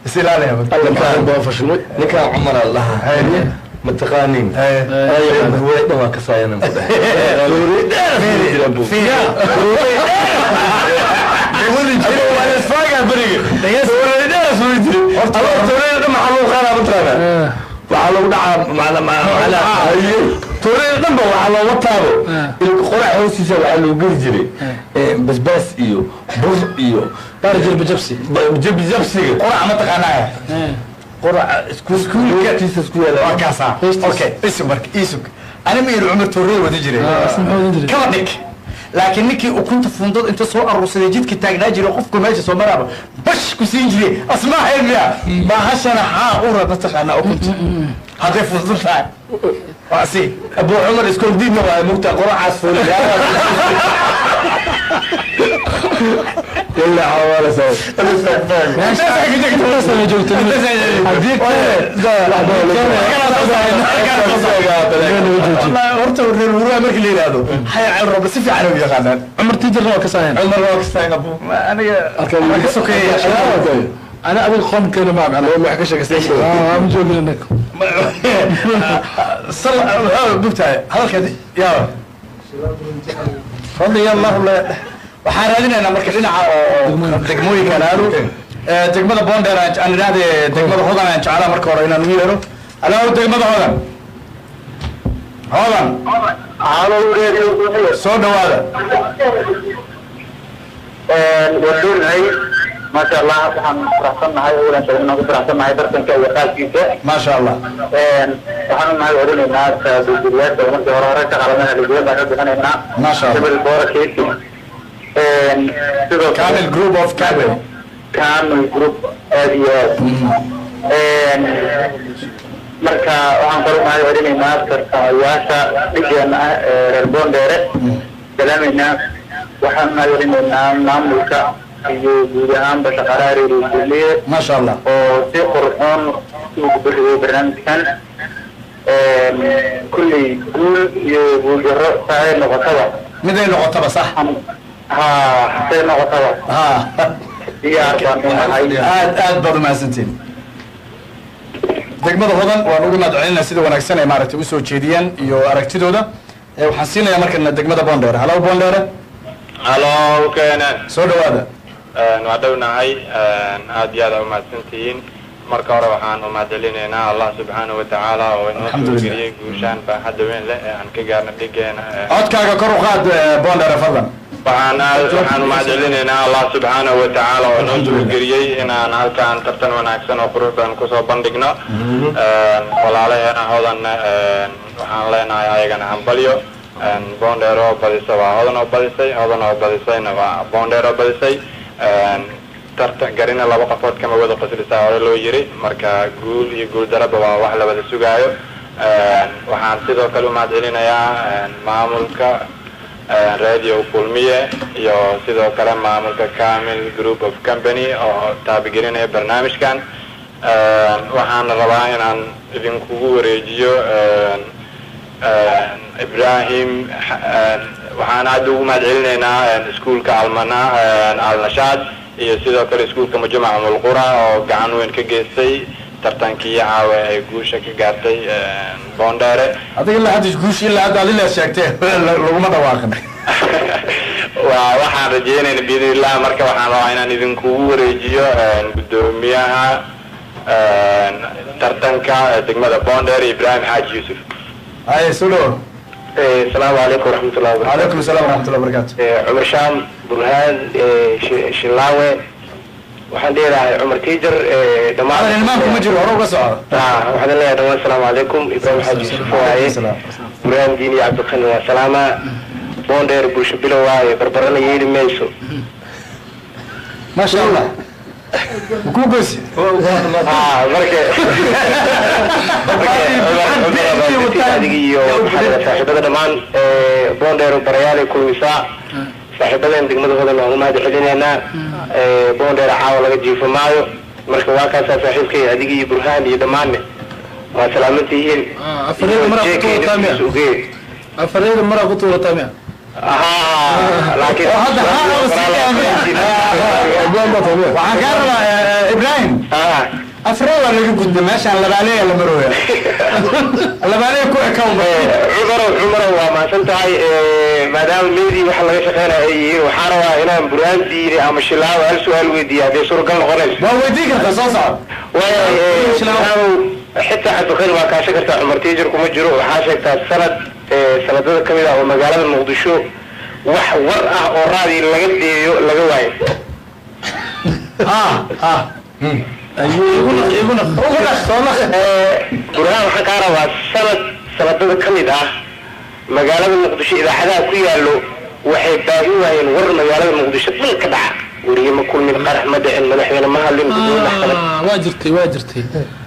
يصير عليها الله كان بوفشلو نكا عمر الله متقانين هو ده كساينا فيها يقول لي وانا اسفاق بريق waxaa lagu dhacaa tuurada dhanba waxaa looga taabo qorax hoostiisa waxaa loo geli jiray basbaas iyo bur iyo jabsiga qorax ma taqaanaa qorax iskuulkiisa isku yaala waa kaasa okay isug marka isug ana ma yiri cumar tuurada wada jiray kama dhig laakiin ninkii ukunta fundad inta soo aruursaday jidka taagnaa jiray qofku meesha soo maraaba bash ku siin jiray asmaa haymiya ma hashana haa ura taqaana ukunta hadday fundad tahay waa si abu cumar iskool diidna waa mugta qoraxaas fuulay إلا حوالي سنة horta reer huraa markii la yiraahdo haya ceel roob si fiican u yaqaanaan عمر تيجر روك ساين cumar waa kastaan abu aniga ka sokeeya انا ابي القوم كانوا معك انا wax ka sheekaystay ام جوج لك sal dubtaay hadalkeedi yaa fadli allah waxaan raadinaynaa marka dhinaca oo degmooyinka aado degmada Boondheer aan iraade degmada Hodan aan jeclaa marka hore inaan u yeero alaa degmada Hodan halo radio soo dhawaada wadunay ما شاء الله waxaan faraxsanahay oo aan ku faraxsanahay tartanka iyo qaabkiisa ma sha Allah waxaan ma wadaneynaa duuliyaasha markii hore ka qalanaa ligada baan bixinaynaa ma sha Allah tabel boorkeeti sidoo Kamil group of Kamil Kamil group aad marka waxaan faraxsanahay wadaneynaa tartamayaasha dhigeena reer Boondheer salaamina waxaan ma wadaneynaa maamulka iyo guud ahaanba shaqaalaha reer Kulmiye ma sha Allah oo si qurxoon ugu bixiyay barnaamijkan kulli guul iyo guuldaro saay noqotaba miday noqotaba sax saay noqotaba diyaar baan u nahay aad baad u mahadsantiin degmada Hodan waan ugu mahadcelinaynaa sida wanaagsan ay maaragtay u soo jeediyeen iyo aragtidooda waxaan siinayaa markan degmada Boondheer halo Boondheer halo keenan soo dhawaada waa dhownahay aad iyo aad u mahadsantihiin marka hore waxaan u mahadcelinaynaa Allah subhanahu wa ta'ala oo inoo soo geliyay guushaan baaxad weyn leh ee aan ka gaarnay dhigeena codkaaga kor u qaad Boondheer fadlan waxaan u mahadcelinaynaa Allah subhanahu wa ta'ala oo inoo soo geliyay inaan halkaan tartan wanaagsan oo qurux badan ku soo bandhigno walaalaheena Hodan waxaan leenahay ayagana hambalyo Boondheer oo badisay waa Hodan oo badisay Hodan oo badisayna waa Boondheer oo badisay tartan garina laba qofood kama wada qasrisaa hore loo yiri marka guul iyo guul daraba waa wax la wada sugaayo waxaan sidoo kale u mahadcelinayaa maamulka radio Kulmiye iyo sidoo kale maamulka Kamil group of company oo taabigelinaya barnaamijkan waxaan rabaa inaan idinkugu wareejiyo Ibrahim waxaan aad ugu mahadcelinaynaa iskuulka Almana Al-Nashaad iyo sidoo kale iskuulka Mujammac Al-Qura oo gacan weyn ka geystay tartankii caawa ay guusha ka gaartay Boondheer adiga la hadis guush ila hadda la sheegtay laguma dhawaaqin waxaan rajeynaynaa biidillah marka waxaan rabaa inaan idinkugu wareejiyo gudoomiyaha tartanka degmada Boondheer Ibrahim Xaaji Yusuf ay soo السلام عليكم ورحمة الله وبركاته. عليكم السلام ورحمة الله وبركاته. عمر شام برهان شلاوي وحنا عمر تيجر دمار. أنا المامكم مجري وروق صار. وحنا لنا دمار السلام عليكم إبراهيم حاج يوسف واي. برهان ديني عبد الخالق والسلامة. بوندير بوش بلواي بربرنا يجي ميسو. ما شاء الله. كوكس marka saaxiibada dhamaan Boondheer barayaal kulmisa saaxiibada degmada Hodan oo ma dhexdeenana Boondheer caawa laga jiifamaayo marka waa ka saaxiibkay adiga iyo Burhaan iyo dhamaan ma salaamantihiin afarida mara ku tuura taamiya laakiin hada waxaan ka rabaa Ibrahim afraad laga gudbo meeshaan labaaleeya la marooya labaaleeya ku ekow cumar waa ma santahay maadaama meedii waxa laga shaqeynayay waxaan rabaa inaan Burhaan diiri ama shilaaw hal su'aal weydiiyo hadii suuragal noqonayso waa weydiin kartaa soo socod shilaaw xitaa hadda waa ka shaqeynta Cumar Tiijar kuma jiro waxa sheegtaa sanadada kamid ah oo magaalada Muqdisho wax war ah oo raadi laga deeyo laga waayo Burhaan waxa ka rabaa sanadada kamid ah magaalada Muqdisho idaacadaha ku yaalo waxay baahi waayeen war magaalada Muqdisho dhan ka dhaca wariyama kulmid qarax madacin madaxweyne ma hadlin waa jirtay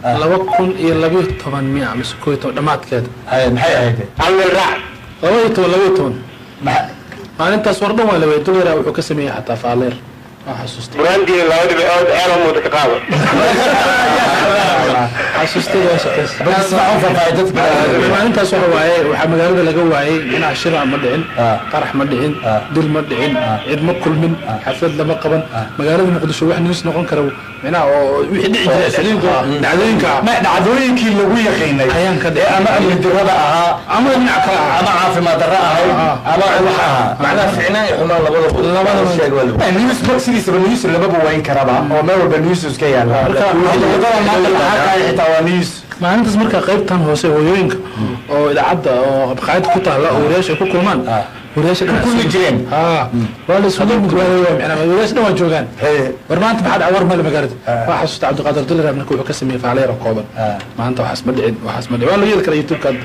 2012 miya mise 12 dhamaadkeeda maxay ahayd alwel raac 12 maalintaas war dhan waa la weeyay dulyara wuxuu ka sameeyey xataa faaleer ma xasuustay buraantii laba dhibcood ceelo muuda ka qaado xasuustay waa shaqays maalintaas waxa waaye waxaa magaalada laga waayay inaa shira ma dhicin qarax ma dhicin dil ma dhicin cid ma kulmin xaflad lama qaban magaalada muqdisho wax news noqon kara minaa oo wixii dhici jiray dhacdooyinkii lagu yaqiinay ayaan ka dhicay ama amni darrada ahaa ama dhinac kale ama caafimaad darro ahayd ama wax ahaa macnaha ficnaan iyo xumaan labadaba news boxidiisaba news lababa wayn karaba oo meel walba news iska yaala xitaa waa news maalintaas markaa qaybtan hoose hooyooyinka oo idaacadda oo abqaayad ku taalla oo wariyaasha ku kulmaan wariyaasha dhan kulli jireen waa la isku mid waa macna wariyaasha dhan waa joogaan war maanta maxaad awar meel magaalada waa xasuusta Cabdiqaadir Dulyar markuu wuxuu ka sameeyay faaleero kooban maanta waxaas ma dhicin waa la yeeli kara YouTube kan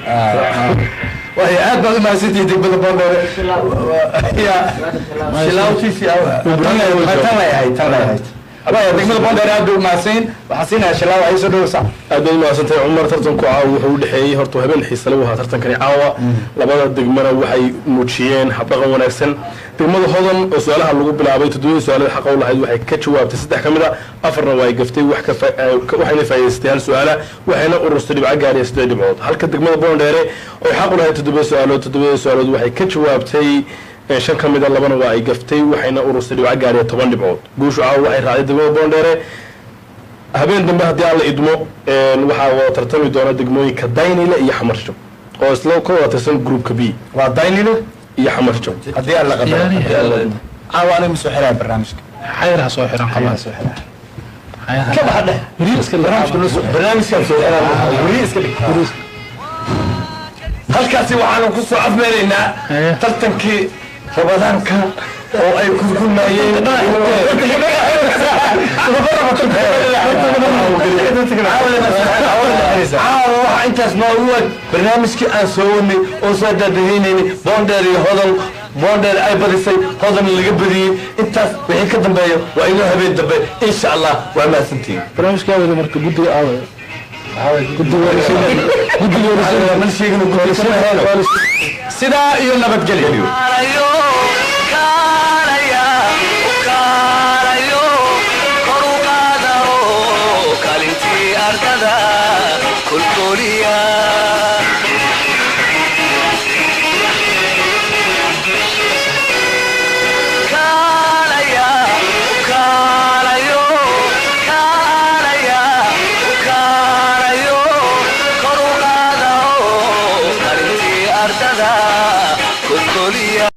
وهي عاد بعد ما سيتي تقبل البندر يا شلاوتي في تلا أبا دقمة البندر عاد ما سين وحسينا شلاو عيسى دوسا أدي ما سنتي عمر ترتن كعاو وحول حي هرتو هبل حيسلوها ترتن كني عاوة لبعض دقمة وحي موتشيين حبقة ونكسن دقمة هذا سؤالها اللي قبل عبيت تدوي سؤال الحق ولا حد وحي كتشواب تسدح كمدا أفر رواي قفتي وحنا فايستيال سؤاله وحنا أرستدي بعجال يستدي بعض هل كدقمة البندر وحق ولا تدوي سؤاله وحي كتشواب تي shan ka mid a labana waa ay gaftay waxayna urursadii waa gaariyay 10 dhibcood guushu caawa waxay raacday degmada Boondheere habeen dambe haddii aan la idmo waxaa wada tartami doona degmooyinka Daynile iyo Xamarsho oo isla ka wada tirsan groupka B waa Daynile iyo Xamarsho haddii aan la qadaro caawa ana ma soo xiraa barnaamijka xayraha soo xiran qabaan soo xiraa ka baxda wariiska barnaamijka soo xiraa wariiska halkaasi waxaan ku soo afmeeraynaa tartankii rabadaanka oo ay ku kulmayeen waxa intaas noogu wad barnaamijkii aan soo wadnay oo soo daadahaynayna Boondheere iyo Hodan Boondheere ay badisay Hodan laga badiyay intaas wixii ka dambeeyo waa inoo habeen dambe insha Allah waa maasantiin barnaamijkaada marka guddiga aaway sidaa iyo nabadgelyo kalintii ardada kulkuliya